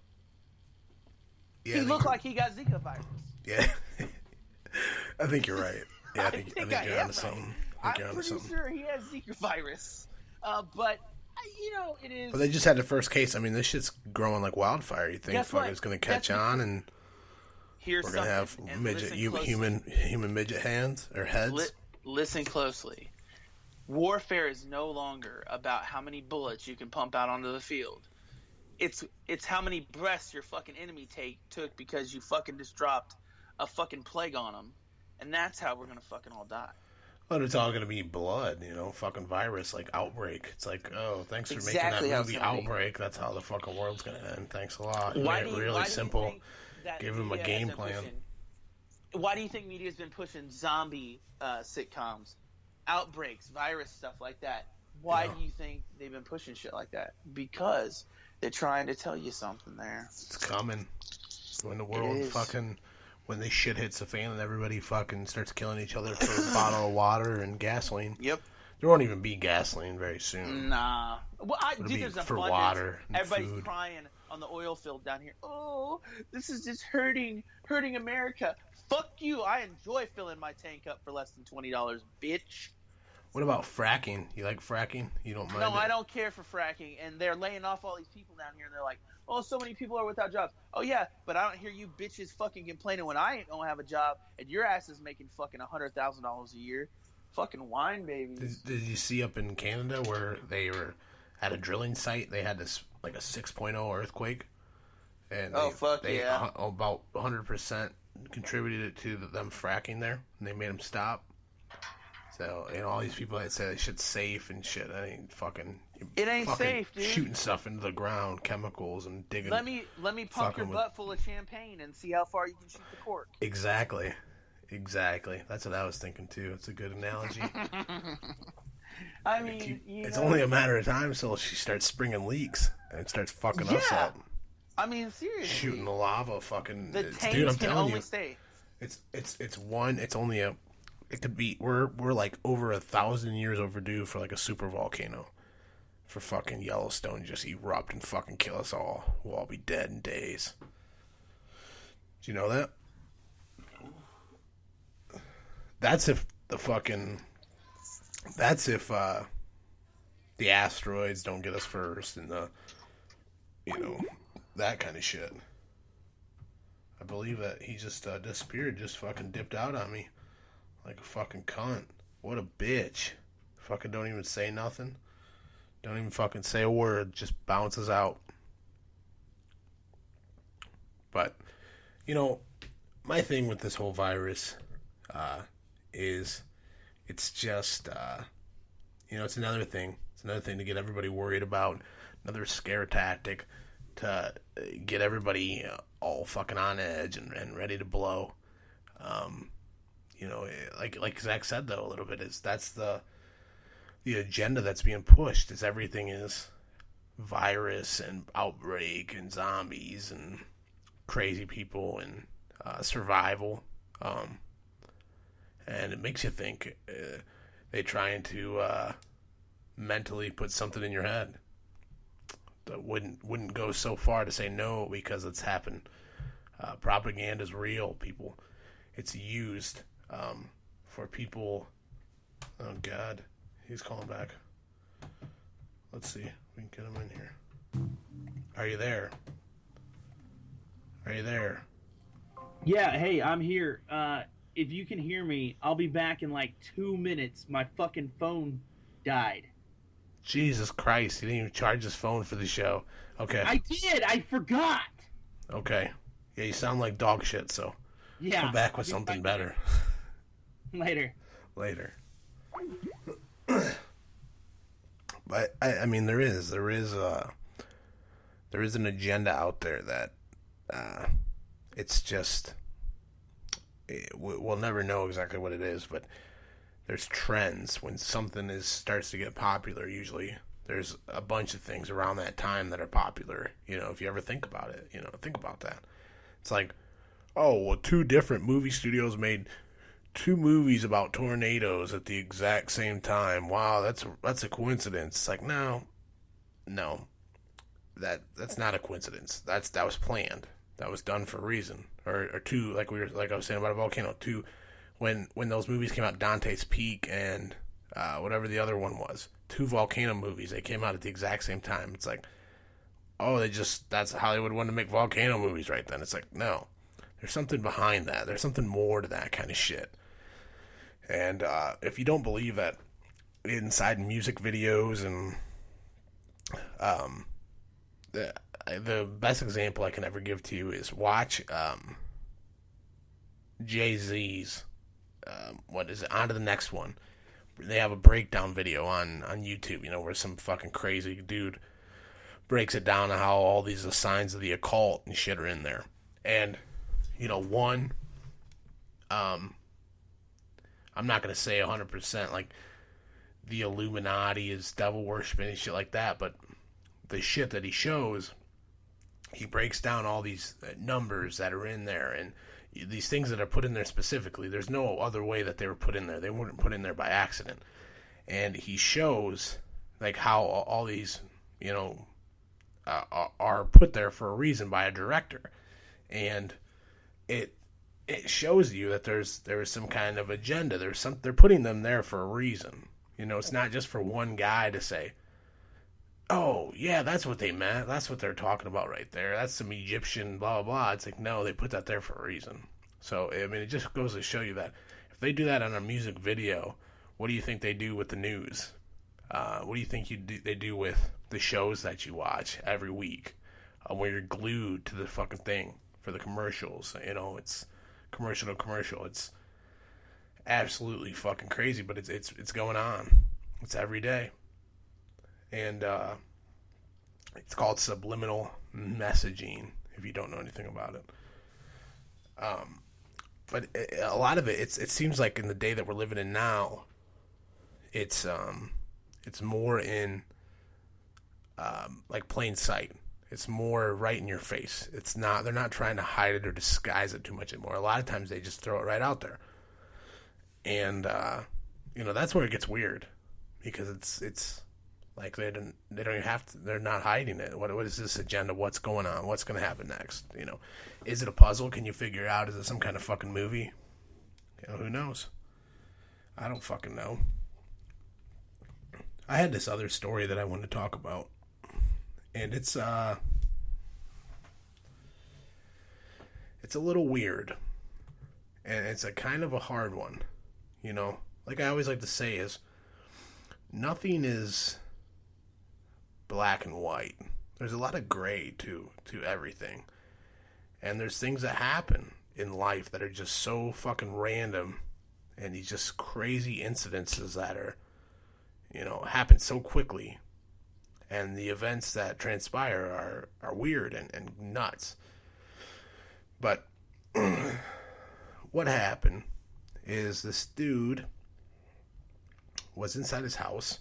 Yeah, he looked like he got Zika virus. Yeah. I think you're right. Yeah, I think you're onto something. I'm pretty sure he has Zika virus. But, it is... But they just had the first case. I mean, this shit's growing like wildfire. You think it's going to catch on and we're going to have human midget hands or heads? Listen closely. Warfare is no longer about how many bullets you can pump out onto the field. It's how many breaths your fucking enemy took because you fucking just dropped a fucking plague on them. And that's how we're going to fucking all die. But it's all going to be blood, fucking virus, like Outbreak. It's like, oh, thanks for making that movie Outbreak. That's how the fucking world's going to end. Thanks a lot. You made it really simple. Give them a game plan. Why do you think media's been pushing zombie sitcoms, outbreaks, virus stuff like that? Why do you think they've been pushing shit like that? Because they're trying to tell you something there. It's coming. When the world when this shit hits the fan and everybody fucking starts killing each other for a bottle of water and gasoline. Yep. There won't even be gasoline very soon. Nah. Well, there's for abundance. Water and everybody's food. crying on the oil field down here. Oh, this is just hurting America. Fuck you. I enjoy filling my tank up for less than $20, bitch. What about fracking? You like fracking? You don't mind? No, I don't care for fracking. And they're laying off all these people down here, and they're like, oh, so many people are without jobs. Oh, yeah, but I don't hear you bitches fucking complaining when I don't have a job, and your ass is making fucking $100,000 a year. Fucking wine, babies. Did you see up in Canada where they were at a drilling site? They had this, like a 6.0 earthquake. And they about 100% contributed it to them fracking there, and they made them stop. So, all these people that say that shit's safe and shit, that ain't fucking... It ain't safe, dude. Shooting stuff into the ground, chemicals, and digging... Let me pump your butt full of champagne and see how far you can shoot the cork. Exactly. That's what I was thinking, too. It's a good analogy. I mean, it's only a matter of time till she starts springing leaks, and it starts fucking us up. I mean, seriously. Shooting the lava, fucking... The tanks can only stay. It could be we're like over 1,000 years overdue for like a super volcano, for fucking Yellowstone just erupt and fucking kill us all. We'll all be dead in days. Do you know that? That's if the asteroids don't get us first and that kind of shit. I believe that he just disappeared, just fucking dipped out on me. Like a fucking cunt. What a bitch. Fucking don't even say nothing. Don't even fucking say a word. Just bounces out. But, my thing with this whole virus is it's just, it's another thing. It's another thing to get everybody worried about. Another scare tactic to get everybody all fucking on edge and ready to blow. Like Zach said though a little bit, that's the agenda that's being pushed. Is everything is virus and outbreak and zombies and crazy people and survival, and it makes you think they trying to mentally put something in your head that wouldn't go so far to say no because it's happened. Propaganda is real, people. It's used for people. Oh God, he's calling back. Let's see if we can get him in here. Are you there? Yeah, hey, I'm here. If you can hear me, I'll be back in like 2 minutes. My fucking phone died. Jesus Christ, he didn't even charge his phone for the show. Okay. I did. I forgot. Okay. Yeah, you sound like dog shit, so Yeah. come back with something better. Later. But I mean, there is an agenda out there that it's just we'll never know exactly what it is, but there's trends when something starts to get popular. Usually, there's a bunch of things around that time that are popular. If you ever think about it, think about that. It's like, oh, well, 2 different movie studios made 2 movies about tornadoes at the exact same time. Wow, that's a coincidence. It's like, no, that's not a coincidence. That was planned. That was done for a reason. Or 2, like I was saying about a volcano. 2, when those movies came out, Dante's Peak and whatever the other one was, 2 volcano movies. They came out at the exact same time. It's like, oh, that's Hollywood wanted to make volcano movies right then. It's like, no, there's something behind that. There's something more to that kind of shit. And if you don't believe that inside music videos and the best example I can ever give to you is watch Jay-Z's what is it? On to the Next One. They have a breakdown video on YouTube, where some fucking crazy dude breaks it down on how all these signs of the occult and shit are in there. And, one, I'm not going to say 100% like the Illuminati is devil worshiping and shit like that, but the shit that he shows, he breaks down all these numbers that are in there and these things that are put in there specifically. There's no other way that they were put in there. They weren't put in there by accident. And he shows like how all these, are put there for a reason by a director. And it shows you that there is some kind of agenda. They're putting them there for a reason. It's not just for one guy to say, oh, yeah, that's what they meant. That's what they're talking about right there. That's some Egyptian blah, blah, blah. It's like, no, they put that there for a reason. So, I mean, it just goes to show you that if they do that on a music video, what do you think they do with the news? What do you think they do with the shows that you watch every week where you're glued to the fucking thing for the commercials? It's commercial to commercial. It's absolutely fucking crazy, but it's going on. It's every day. And it's called subliminal messaging, if you don't know anything about it. But a lot of it seems like in the day that we're living in now, it's more in like plain sight. It's more right in your face. They're not trying to hide it or disguise it too much anymore. A lot of times they just throw it right out there. And that's where it gets weird, because it's like they don't even have to. They're not hiding it. What is this agenda? What's going on? What's going to happen next? Is it a puzzle? Can you figure it out? Is it some kind of fucking movie? Who knows? I don't fucking know. I had this other story that I wanted to talk about, and it's a little weird, and it's a kind of a hard one. Like I always like to say is, nothing is black and white. There's a lot of gray to everything. And there's things that happen in life that are just so fucking random, and these just crazy incidences that are, happen so quickly. And the events that transpire are weird and nuts. But what happened is this dude was inside his house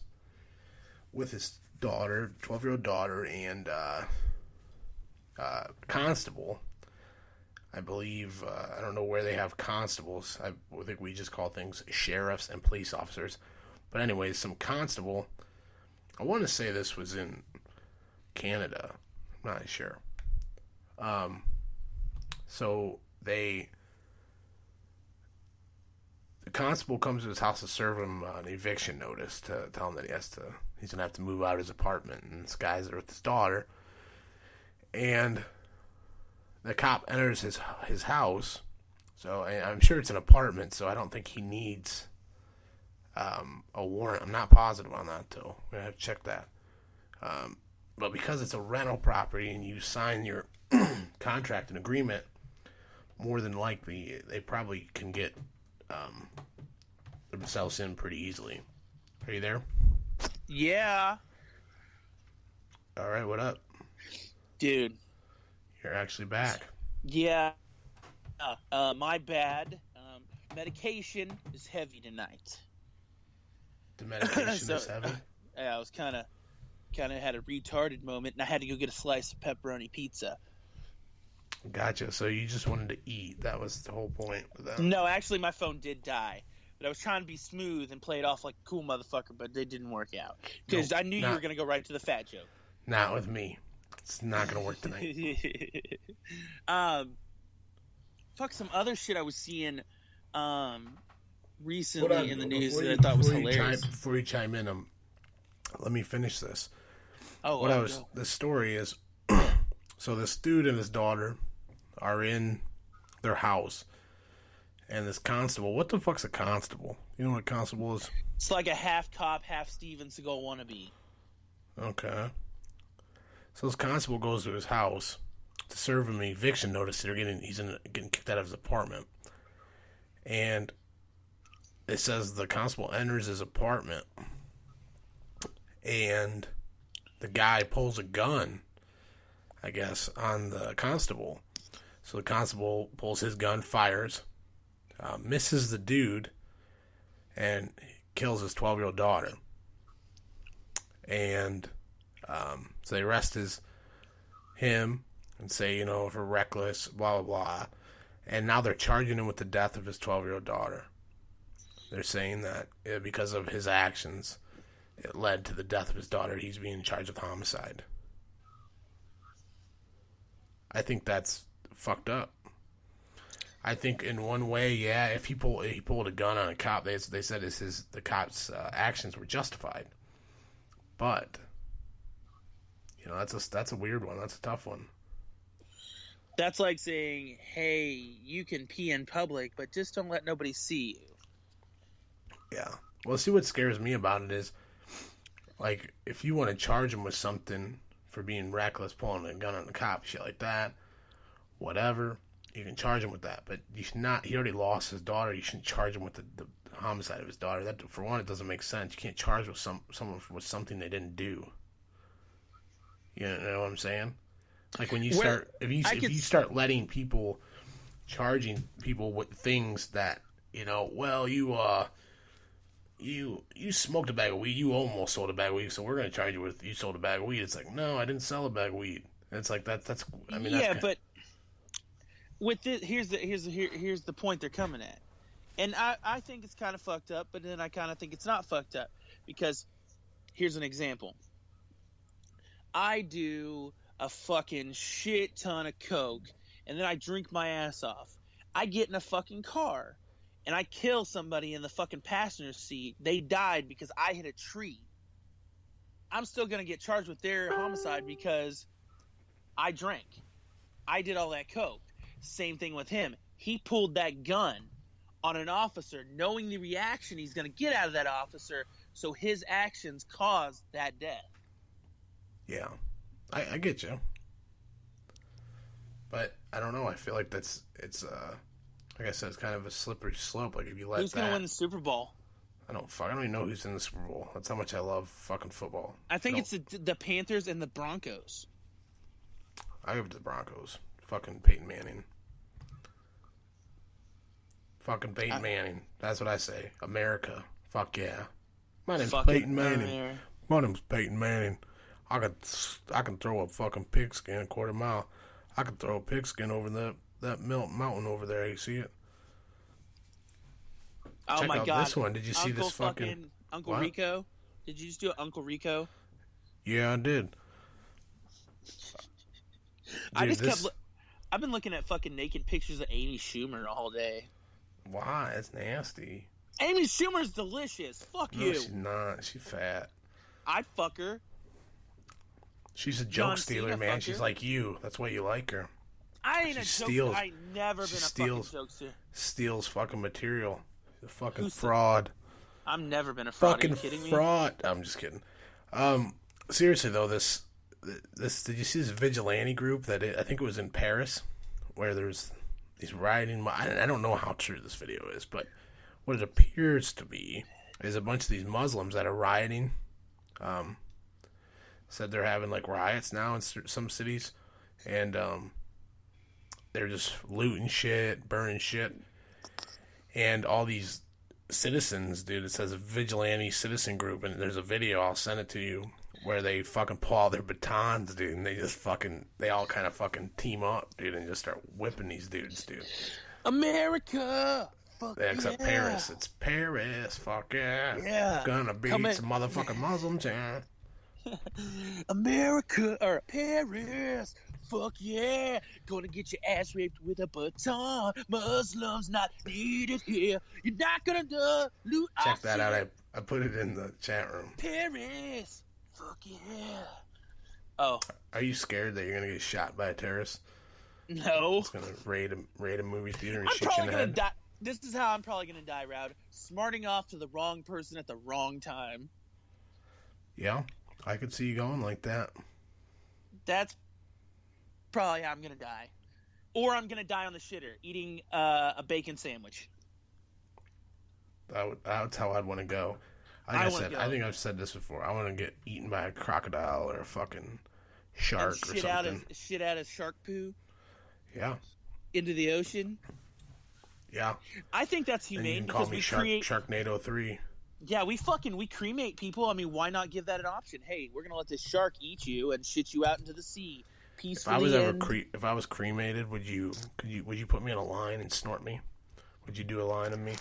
with his daughter, 12-year-old daughter, and constable. I believe, I don't know where they have constables. I think we just call things sheriffs and police officers. But anyways, some constable. I want to say this was in Canada. I'm not sure. So the constable comes to his house to serve him an eviction notice, to tell him that he's going to have to move out of his apartment. And this guy's there with his daughter. And the cop enters his house. So I'm sure it's an apartment, so I don't think he needs a warrant. I'm not positive on that, though. We're going to have to check that. But because it's a rental property and you sign your contract and agreement, more than likely, they probably can get themselves in pretty easily. Are you there? Yeah. All right, what up? Dude. You're actually back. Yeah. My bad. Medication is heavy tonight. The medication is heavy? Yeah, I was kind of had a retarded moment, and I had to go get a slice of pepperoni pizza. Gotcha. So you just wanted to eat. That was the whole point of that. No, actually, my phone did die. But I was trying to be smooth and play it off like a cool motherfucker, but it didn't work out. Because I knew you were going to go right to the fat joke. Not with me. It's not going to work tonight. Fuck some other shit I was seeing recently in the news that I thought was hilarious. Before you chime in, let me finish this. Oh, the story is, so this dude and his daughter are in their house, and this constable. What the fuck's a constable? You know what a constable is? It's like a half cop, half Steven Seagal wannabe. Okay. So this constable goes to his house to serve him an eviction notice. He's getting kicked out of his apartment, and it says the constable enters his apartment, and the guy pulls a gun, I guess, on the constable. So the constable pulls his gun, fires, misses the dude, and kills his 12-year-old daughter. And so they arrest him and say, for reckless, blah, blah, blah. And now they're charging him with the death of his 12-year-old daughter. They're saying that because of his actions, it led to the death of his daughter. He's being charged with homicide. I think that's fucked up. I think in one way, yeah, if he pulled a gun on a cop, they said the cop's actions were justified. But that's a weird one. That's a tough one. That's like saying, "Hey, you can pee in public, but just don't let nobody see you." Yeah. Well, see, what scares me about it is, like, if you want to charge him with something for being reckless, pulling a gun on the cop, shit like that, whatever, you can charge him with that. But you should not. He already lost his daughter. You shouldn't charge him with the homicide of his daughter. That, for one, it doesn't make sense. You can't charge with someone with something they didn't do. You know what I'm saying? Like when you start, if you start letting people, charging people with things that, you smoked a bag of weed, you almost sold a bag of weed, so we're going to charge you with you sold a bag of weed. It's like, no, I didn't sell a bag of weed. And it's like that's I mean, yeah, but with this, here's the point they're coming at, and I think it's kind of fucked up, but then I kind of think it's not fucked up, because here's an example. I do a fucking shit ton of coke, and then I drink my ass off. I get in a fucking car, and I kill somebody in the fucking passenger seat. They died because I hit a tree. I'm still going to get charged with their homicide because I drank. I did all that coke. Same thing with him. He pulled that gun on an officer, knowing the reaction he's going to get out of that officer, so his actions caused that death. Yeah, I get you. But I don't know. I feel like it's like I said, it's kind of a slippery slope. Like if you let who's going to win the Super Bowl? I don't even know who's in the Super Bowl. That's how much I love fucking football. I think it's the Panthers and the Broncos. I give it to the Broncos. Fucking Peyton Manning. Fucking Peyton Manning. That's what I say. America. Fuck yeah. My name's Peyton Manning. My name's Peyton Manning. I can throw a fucking pigskin a quarter mile. I can throw a pigskin over that mountain over there. You see it? Oh Check my out God! This one. Did you see this fucking Uncle what? Rico? Did you just do Uncle Rico? Yeah, I did. Dude, I've been looking at fucking naked pictures of Amy Schumer all day. Why? That's nasty. Amy Schumer's delicious. Fuck you. No, she's not. She's fat. I'd fuck her. She's a joke stealer, man. She's like you. That's why you like her. I ain't a joke. I ain't never been a fucking jokester. Steals fucking material. She's a fucking fraud. I've never been a fraud. Fucking Are you kidding me? fraud. I'm just kidding. Seriously though, this did you see this vigilante group that I think it was in Paris, where there's these rioting. I don't know how true this video is, but what it appears to be is a bunch of these Muslims that are rioting. Said they're having like riots now in some cities, and they're just looting shit, burning shit, and all these citizens, dude. It says a vigilante citizen group, and there's a video. I'll send it to you where they fucking pull out their batons, dude, and they all kind of fucking team up, dude, and just start whipping these dudes, dude. America. Fuck yeah, except Paris. It's Paris. Fuck yeah. Yeah. Gonna beat some motherfucking Muslims, yeah. America or Paris. Fuck yeah. Gonna get your ass raped with a baton. Muslims not needed here. You're not gonna loot. Check that out. I put it in the chat room. Paris. Fuck yeah. Oh. Are you scared that you're gonna get shot by a terrorist? No. It's gonna raid a movie theater and I'm shoot you in the head. Die. This is how I'm probably gonna die, Rowd. Smarting off to the wrong person at the wrong time. Yeah, I could see you going like that. That's probably how I'm gonna die. Or I'm gonna die on the shitter, eating a bacon sandwich. That's how I'd want to go. I think I've said this before. I want to get eaten by a crocodile or a fucking shark or something. Shit out of shark poo. Yeah. Into the ocean. Yeah. I think that's humane. And you can call me Sharknado 3. Yeah, we cremate people. I mean, why not give that an option? Hey, we're gonna let this shark eat you and shit you out into the sea peacefully. If I was cremated, would you put me on a line and snort me? Would you do a line of me?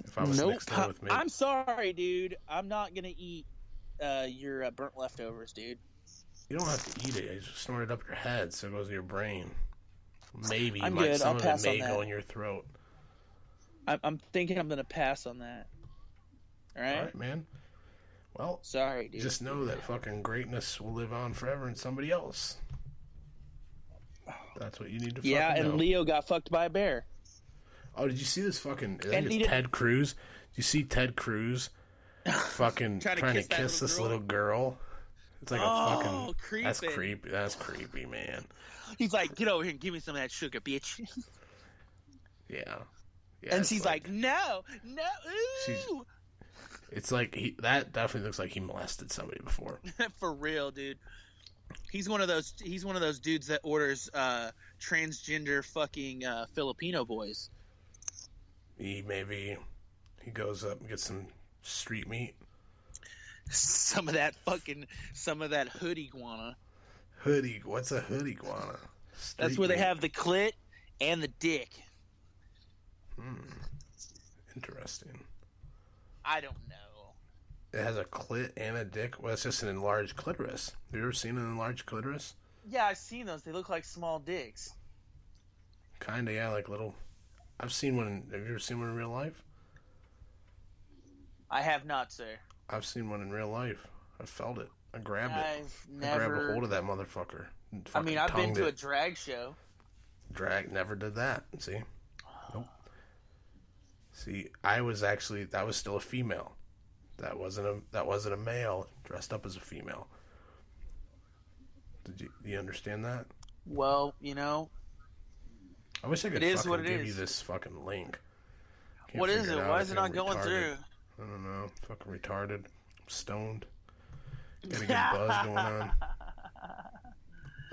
If I was mixed in with me? I'm sorry, dude. I'm not gonna eat your burnt leftovers, dude. You don't have to eat it. You just snort it up your head so it goes to your brain. Maybe I'm good. Some I'll of pass it may on that. go in your throat. I'm thinking I'm gonna pass on that. All right, man. Well, sorry, dude. Just know that fucking greatness will live on forever in somebody else. That's what you need to fucking know. Yeah, and Leo got fucked by a bear. Oh, did you see this fucking... I think it's Ted Cruz. Did you see Ted Cruz fucking trying to kiss this little girl? It's like a fucking... Creepy. That's creepy. That's creepy, man. He's like, get over here and give me some of that sugar, bitch. Yeah. And she's like, no, ooh. It's like, that definitely looks like he molested somebody before. For real, dude. He's one of those dudes that orders transgender fucking Filipino boys. He goes up and gets some street meat. Some of that hood iguana. What's a hood iguana? That's where they have the clit and the dick. Interesting. I don't know. It has a clit and a dick? Well, it's just an enlarged clitoris. Have you ever seen an enlarged clitoris? Yeah, I've seen those. They look like small dicks. Kinda, yeah, like little... I've seen one. Have you ever seen one in real life? I have not, sir. I've seen one in real life. I felt it. I grabbed it. I grabbed a hold of that motherfucker. I mean, I've been to a drag show. Never did that. See? Nope. See, that was still a female. That wasn't a male dressed up as a female. Do you understand that? Well, you know. I wish I could fucking give you this fucking link. What is it? Why is it not going through? I don't know. Fucking retarded. Stoned. Got a good buzz going on.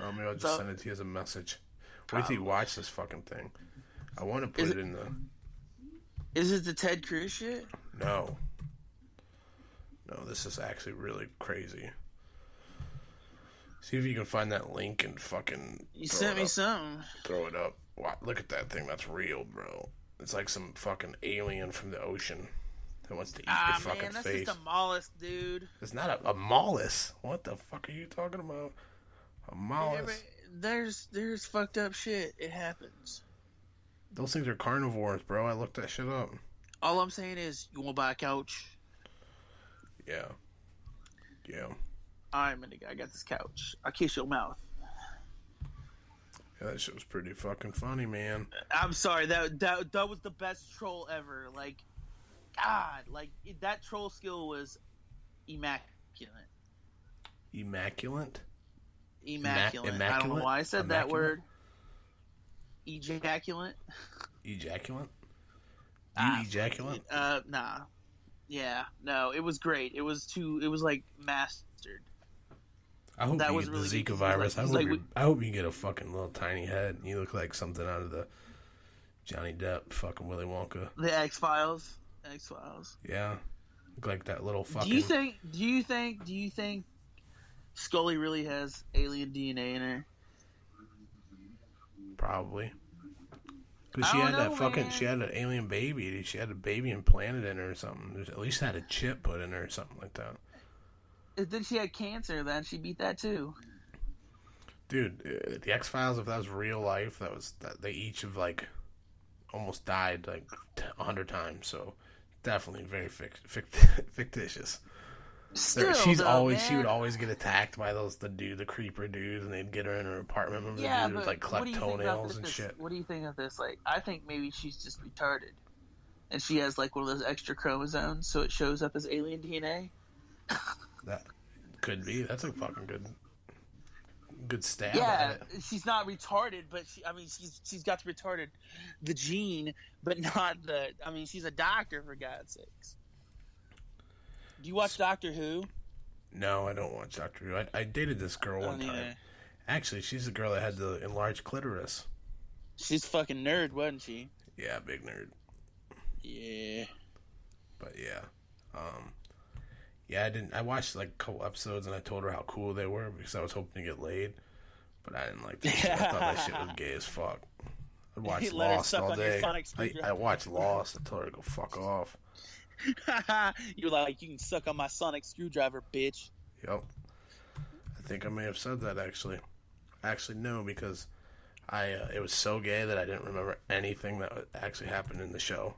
Oh, maybe I'll just send it to you as a message. Wait till you watch this fucking thing. I want to put it in the... Is it the Ted Cruz shit? No. No, this is actually really crazy. See if you can find that link and fucking... You sent me something. Throw it up. Wow, look at that thing. That's real, bro. It's like some fucking alien from the ocean that wants to eat your fucking that's face. Just a mollusk, dude. It's not a mollusk. What the fuck are you talking about? A mollusk. Yeah, there's fucked up shit. It happens. Those things are carnivores, bro. I looked that shit up. All I'm saying is, you want to buy a couch? Yeah. Yeah. Alright, my nigga, I got this couch. I'll kiss your mouth. Yeah, that shit was pretty fucking funny, man. I'm sorry, that was the best troll ever. Like, God, like that troll skill was immaculate. Immaculate. Immaculate. I don't know why I said that word. Ejaculate. Ejaculate. Ejaculate. Nah. Yeah. No, it was great. It was like mastered. I hope that you was get really the Zika good. virus. I hope you get a fucking little tiny head. You look like something out of the Johnny Depp fucking Willy Wonka. The X-Files. X-Files. Yeah. Look like that little fucking... Do you think Scully really has alien DNA in her? Probably. Because she had an alien baby. Dude. She had a baby implanted in her or something. At least had a chip put in her or something like that. Then she had cancer, then she beat that too. Dude, the X-Files, if that was real life, they each have like almost died like 100 times. So definitely very fictitious. Still, she would always get attacked by the creeper dudes, and they'd get her in her apartment. Remember the dude with like cleft toenails and shit. What do you think of this? Like, I think maybe she's just retarded, and she has like one of those extra chromosomes, so it shows up as alien DNA. That could be. That's a fucking good stab. Yeah, she's not retarded, but she's got the gene, but not the. I mean, she's a doctor, for God's sakes. Do you watch Doctor Who? No, I don't watch Doctor Who. I dated this girl one time. Actually, she's the girl that had the enlarged clitoris. She's a fucking nerd, wasn't she? Yeah, big nerd. Yeah. But yeah. Yeah, I watched like a couple episodes and I told her how cool they were because I was hoping to get laid. But I didn't like that shit. I thought that shit was gay as fuck. I watched Lost all day. I watched Lost. I told her to go fuck off. You're like, you can suck on my sonic screwdriver, bitch. Yep. I think I may have said that actually. Actually, no, because it was so gay that I didn't remember anything that actually happened in the show.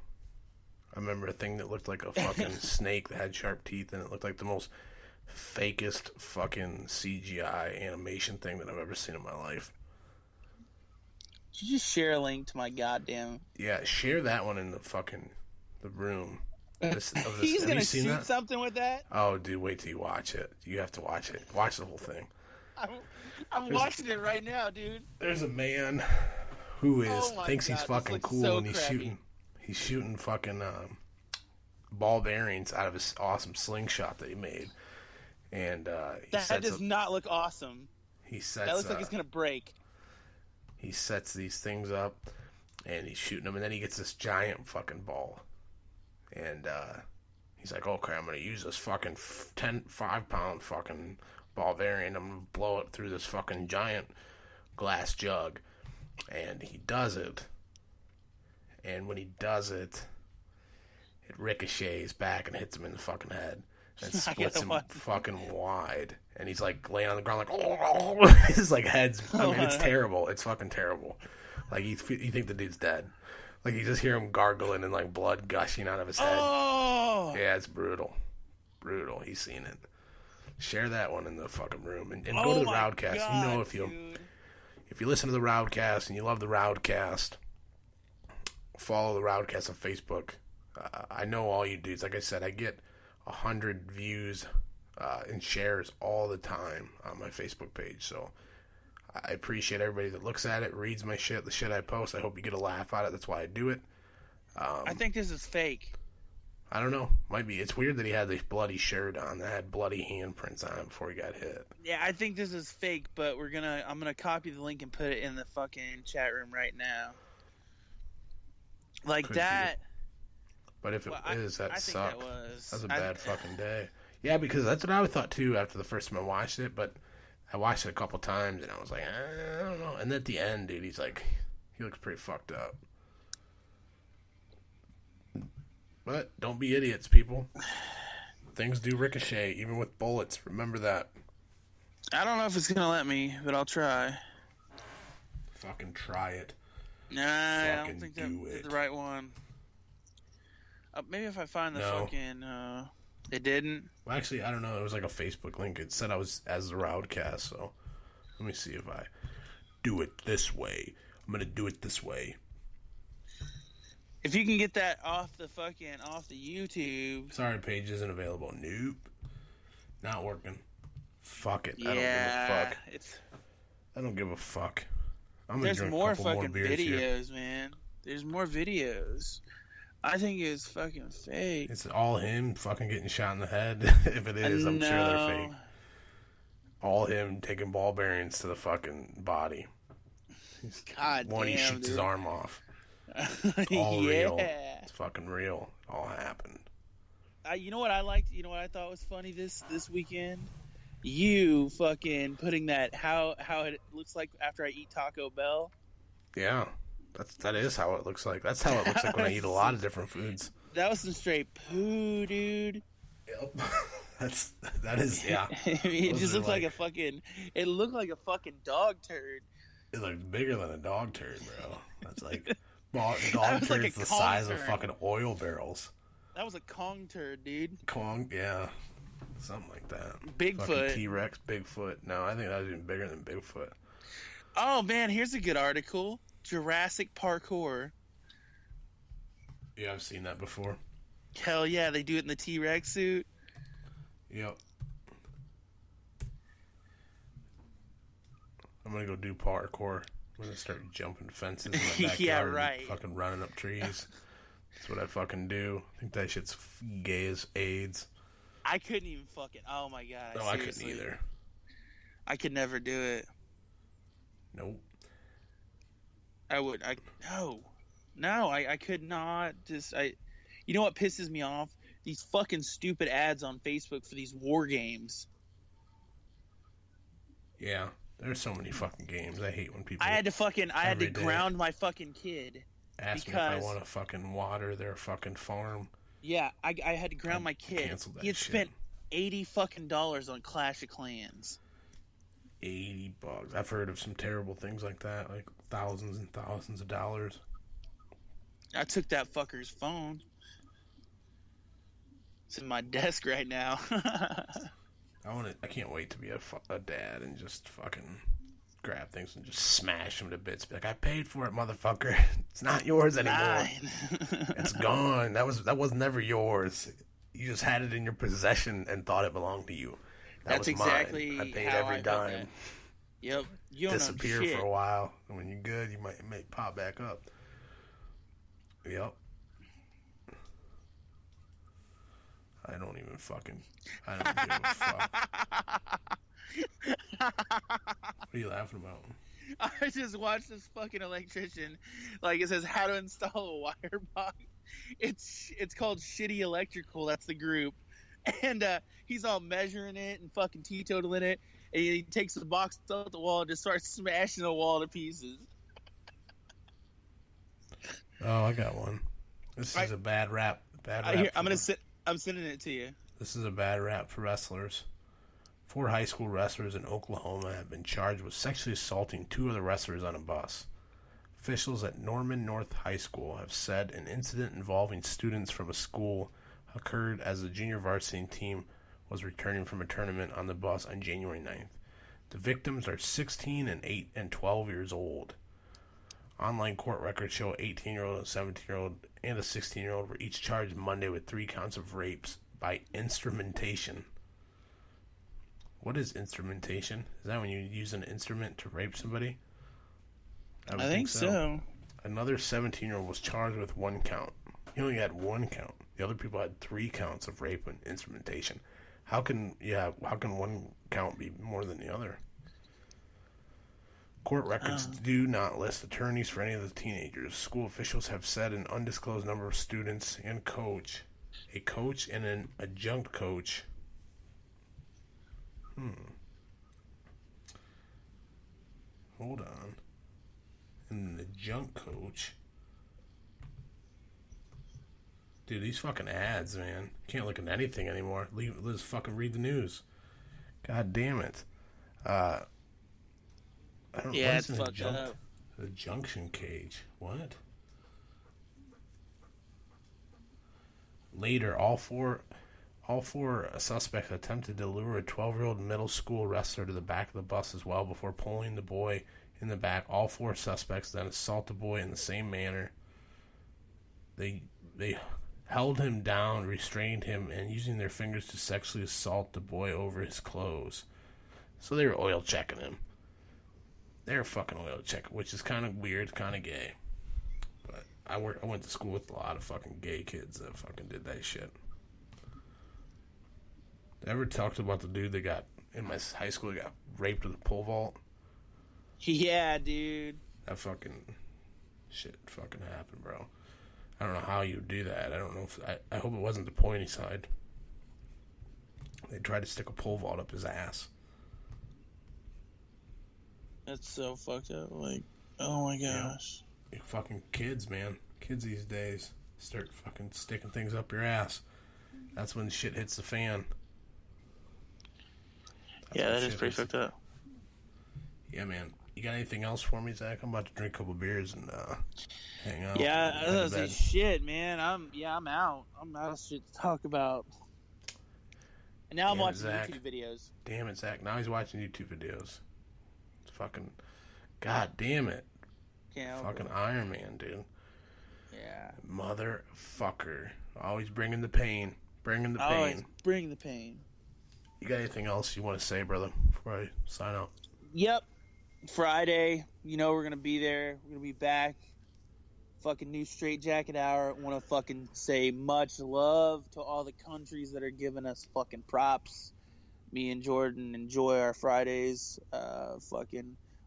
I remember a thing that looked like a fucking snake that had sharp teeth, and it looked like the most fakest fucking CGI animation thing that I've ever seen in my life. Did you just share a link to my goddamn... Yeah, share that one in the room. He's gonna shoot something with that? Oh, dude, wait till you watch it. You have to watch it. Watch the whole thing. I'm watching it right now, dude. There's a man who thinks he's fucking cool, so and he's shooting fucking ball bearings out of his awesome slingshot that he made. And that does not look awesome. That looks like it's gonna break. He sets these things up, and he's shooting them, and then he gets this giant fucking ball. And he's like, okay, I'm going to use this fucking 5-pound fucking ball bearing. I'm going to blow it through this fucking giant glass jug. And he does it. And when he does it, it ricochets back and hits him in the fucking head. And splits him fucking wide. And he's like laying on the ground like, oh, his like head's, I mean, it's terrible. It's fucking terrible. Like you think the dude's dead. Like, you just hear him gargling and, like, blood gushing out of his head. Oh! Yeah, it's brutal. Brutal. He's seen it. Share that one in the fucking room. And go to the RowdCAST. God, you know, if you listen to the RowdCAST and you love the RowdCAST, follow the RowdCAST on Facebook. I know all you dudes. Like I said, I get 100 views and shares all the time on my Facebook page. So I appreciate everybody that looks at it, reads my shit, the shit I post. I hope you get a laugh out of it. That's why I do it. I think this is fake. I don't know. Might be. It's weird that he had this bloody shirt on that had bloody handprints on it before he got hit. Yeah, I think this is fake, but I'm gonna copy the link and put it in the fucking chat room right now. Like that. Be. But if it is, that sucked. That was a bad fucking day. Yeah, because that's what I thought too after the first time I watched it, but I watched it a couple times and I was like, I don't know. And at the end, dude, he looks pretty fucked up. But don't be idiots, people. Things do ricochet, even with bullets. Remember that. I don't know if it's gonna let me, but I'll try. Fucking try it. Nah, I don't think that's the right one. Maybe if I find the fucking... It didn't? Well, actually, I don't know. It was like a Facebook link. It said I was as the RowdCAST, so let me see if I do it this way. I'm going to do it this way. If you can get that off the YouTube. Sorry, page isn't available. Nope. Not working. Fuck it. Yeah, I don't give a fuck. I don't give a fuck. I'm gonna drink a couple more beers videos, man. There's more videos. I think it's fucking fake. It's all him fucking getting shot in the head. If it is, I'm sure they're fake. All him taking ball bearings to the fucking body. God damn, he shoots his arm off. It's all real. It's fucking real. It all happened. You know what I liked? You know what I thought was funny this weekend? You fucking putting that how it looks like after I eat Taco Bell. Yeah, that is how it looks like. That's how it looks like when I eat a lot of different foods. That was some straight poo, dude. Yep. that is yeah. It just looked like a fucking. It looked like a fucking dog turd. It looked bigger than a dog turd, bro. That's like dog turds like the size of fucking oil barrels. That was a Kong turd, dude. Kong, yeah. Something like that. Bigfoot. Fucking T-Rex, Bigfoot. No, I think that was even bigger than Bigfoot. Oh, man, here's a good article. Jurassic Parkour. Yeah, I've seen that before. Hell yeah, they do it in the T-Rex suit. Yep. I'm gonna go do parkour. I'm gonna start jumping fences in the backyard. Yeah, right. And fucking running up trees. That's what I fucking do. I think that shit's gay as AIDS. I couldn't even fucking. Oh my god. No, I couldn't either. I could never do it. Nope. No, I could not. You know what pisses me off? These fucking stupid ads on Facebook for these war games. Yeah, there's so many fucking games. I hate when people. I had to ground my fucking kid. Ask me if I want to fucking water their fucking farm. Yeah, I had to ground my kid. He had spent $80 fucking on Clash of Clans. $80. I've heard of some terrible things like that, like thousands and thousands of dollars. I took that fucker's phone. It's in my desk right now. I can't wait to be a dad and just fucking grab things and just smash them to bits. Be like, I paid for it, motherfucker. It's not yours anymore. It's gone. That was never yours. You just had it in your possession and thought it belonged to you. That's was exactly mine. I paid how every dime. Yep. You disappear for a while, and when you're good, you might pop back up. Yep. I don't give a fuck. What are you laughing about? I just watched this fucking electrician. Like, it says how to install a wire box. It's called Shitty Electrical. That's the group. And he's all measuring it and fucking teetotaling it. And he takes the box off the wall and just starts smashing the wall to pieces. Oh, I got one. This is a bad rap. I'm sending it to you. This is a bad rap for wrestlers. 4 high school wrestlers in Oklahoma have been charged with sexually assaulting 2 other wrestlers on a bus. Officials at Norman North High School have said an incident involving students from a school occurred as the junior varsity team was returning from a tournament on the bus on January 9th. The victims are 16 and 8 and 12 years old. Online court records show an 18-year-old, a 17-year-old, and a 16-year-old were each charged Monday with 3 counts of rapes by instrumentation. What is instrumentation? Is that when you use an instrument to rape somebody? I think so. Another 17-year-old was charged with 1 count. He only had 1 count. The other people had 3 counts of rape and instrumentation. How can 1 count be more than the other? Court records do not list attorneys for any of the teenagers. School officials have said an undisclosed number of students and a coach and an adjunct coach. Hold on. And an adjunct coach. Dude, these fucking ads, man. Can't look at anything anymore. Let's fucking read the news. God damn it. I don't know. Yeah, it's fucked up. The junction cage. What? Later, all four suspects attempted to lure a 12-year-old middle school wrestler to the back of the bus as well before pulling the boy in the back. All 4 suspects then assault the boy in the same manner. They held him down, restrained him, and using their fingers to sexually assault the boy over his clothes. So they were oil checking him. They were fucking oil checking, which is kind of weird, kind of gay. But I went to school with a lot of fucking gay kids that fucking did that shit. Ever talked about the dude that got, in my high school, got raped with a pole vault? Yeah, dude. That fucking shit fucking happened, bro. I don't know how you would do that. I don't know if... I hope it wasn't the pointy side. They tried to stick a pole vault up his ass. That's so fucked up. Like, oh my gosh. Yeah. Fucking kids, man. Kids these days start fucking sticking things up your ass. That's when shit hits the fan. Yeah, that is pretty fucked up. Yeah, man. You got anything else for me, Zach? I'm about to drink a couple beers and hang out. Yeah, I was like, shit, man. I'm out. I'm out of shit to talk about. And now I'm watching YouTube videos. Damn it, Zach. Now he's watching YouTube videos. It's fucking... God damn it. Fucking Iron Man, dude. Yeah. Motherfucker. Always bringing the pain. Bringing the pain. Always bring the pain. You got anything else you want to say, brother, before I sign out? Yep. Friday, we're going to be there. We're going to be back. Fucking new Straight Jacket Hour. I want to fucking say much love to all the countries that are giving us fucking props. Me and Jordan enjoy our Fridays.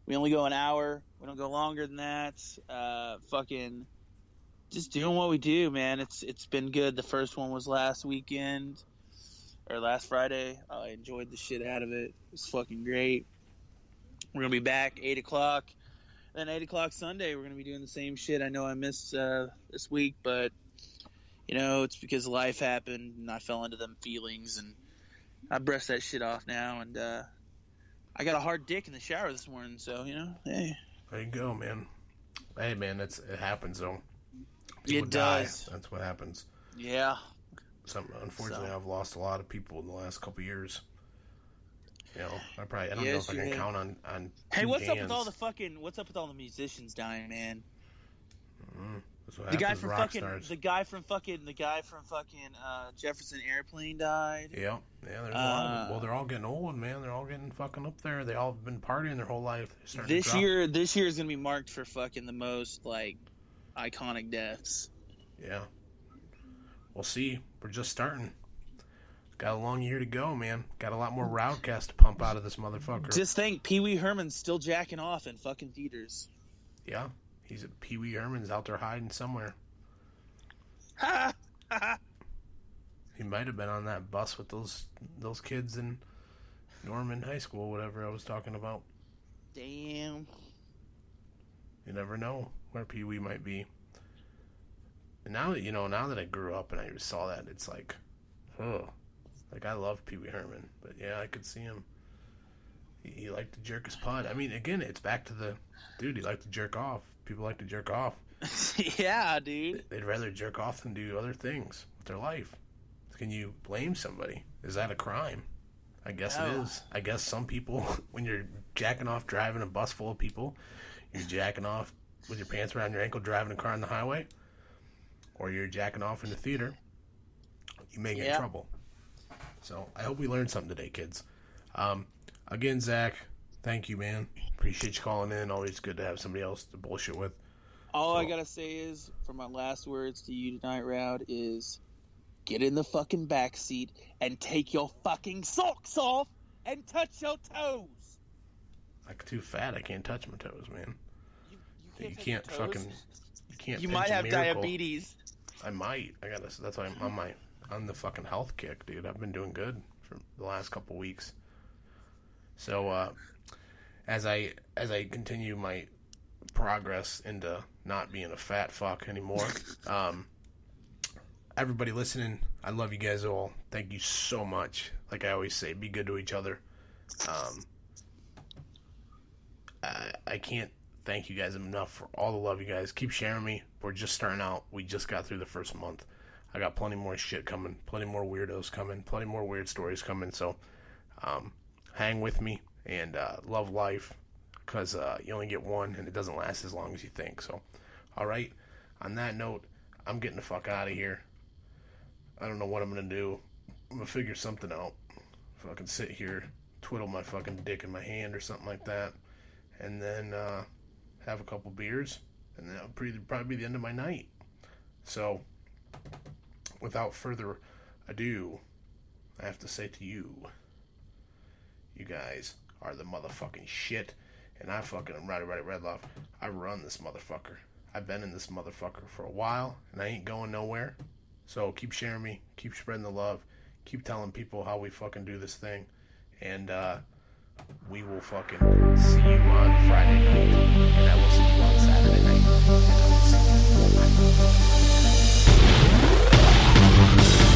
We only go an hour. We don't go longer than that. Fucking just doing what we do, man. It's been good. The first one was last weekend. Or last Friday. I enjoyed the shit out of it. It was fucking great. We're going to be back 8 o'clock. Then 8 o'clock Sunday, we're going to be doing the same shit. I know I missed this week, but, it's because life happened, and I fell into them feelings, and I brushed that shit off now, and I got a hard dick in the shower this morning, so, hey. There you go, man. Hey, man, it happens, though. People it does. Die. That's what happens. Yeah. Unfortunately, I've lost a lot of people in the last couple years. I don't know if I can count on Hey, what's hands. Up with all the musicians dying, man? The guy from Jefferson Airplane died. Yeah, there's a lot of them. Well, they're all getting old, man. They're all getting fucking up there. They all have been partying their whole life. This year is gonna be marked for fucking the most iconic deaths. Yeah. We'll see. We're just starting. Got a long year to go, man. Got a lot more RowdCAST to pump out of this motherfucker. Just think, Pee Wee Herman's still jacking off in fucking theaters. Yeah, he's at Pee Wee Herman's out there hiding somewhere. Ha! He might have been on that bus with those kids in Norman High School, whatever I was talking about. Damn. You never know where Pee Wee might be. And now that I grew up and I saw that, it's like, I love Pee Wee Herman, but yeah, I could see him. He liked to jerk his putt. I mean, again, it's back to the dude. He liked to jerk off. People like to jerk off. Yeah, dude. They'd rather jerk off than do other things with their life. Can you blame somebody? Is that a crime? I guess it is. I guess some people, when you're jacking off driving a bus full of people, you're jacking off with your pants around your ankle driving a car on the highway, or you're jacking off in the theater, you may get in trouble. So I hope we learned something today, kids. Again, Zach, thank you, man. Appreciate you calling in. Always good to have somebody else to bullshit with. All I gotta say is, for my last words to you tonight, Rowd, is get in the fucking back seat and take your fucking socks off and touch your toes. I'm too fat. I can't touch my toes, man. You can't fucking. You can't. You might have diabetes. I might. That's why I'm on the fucking health kick, dude. I've been doing good for the last couple weeks. So as I continue my progress into not being a fat fuck anymore, everybody listening, I love you guys all. Thank you so much. Like I always say, be good to each other. I can't thank you guys enough for all the love you guys. Keep sharing me. We're just starting out. We just got through the first month. I got plenty more shit coming, plenty more weirdos coming, plenty more weird stories coming. So hang with me and love life, because you only get one and it doesn't last as long as you think. So, all right. On that note, I'm getting the fuck out of here. I don't know what I'm gonna do. I'm gonna figure something out. Fucking sit here, twiddle my fucking dick in my hand or something like that, and then have a couple beers, and that'll probably be the end of my night. So, without further ado, I have to say to you, you guys are the motherfucking shit, and I fucking am Rowdy Red Love. I run this motherfucker. I've been in this motherfucker for a while, and I ain't going nowhere. So keep sharing me, keep spreading the love, keep telling people how we fucking do this thing, and we will fucking see you on Friday night, and I will see you on Saturday night, and I will see you. Bye.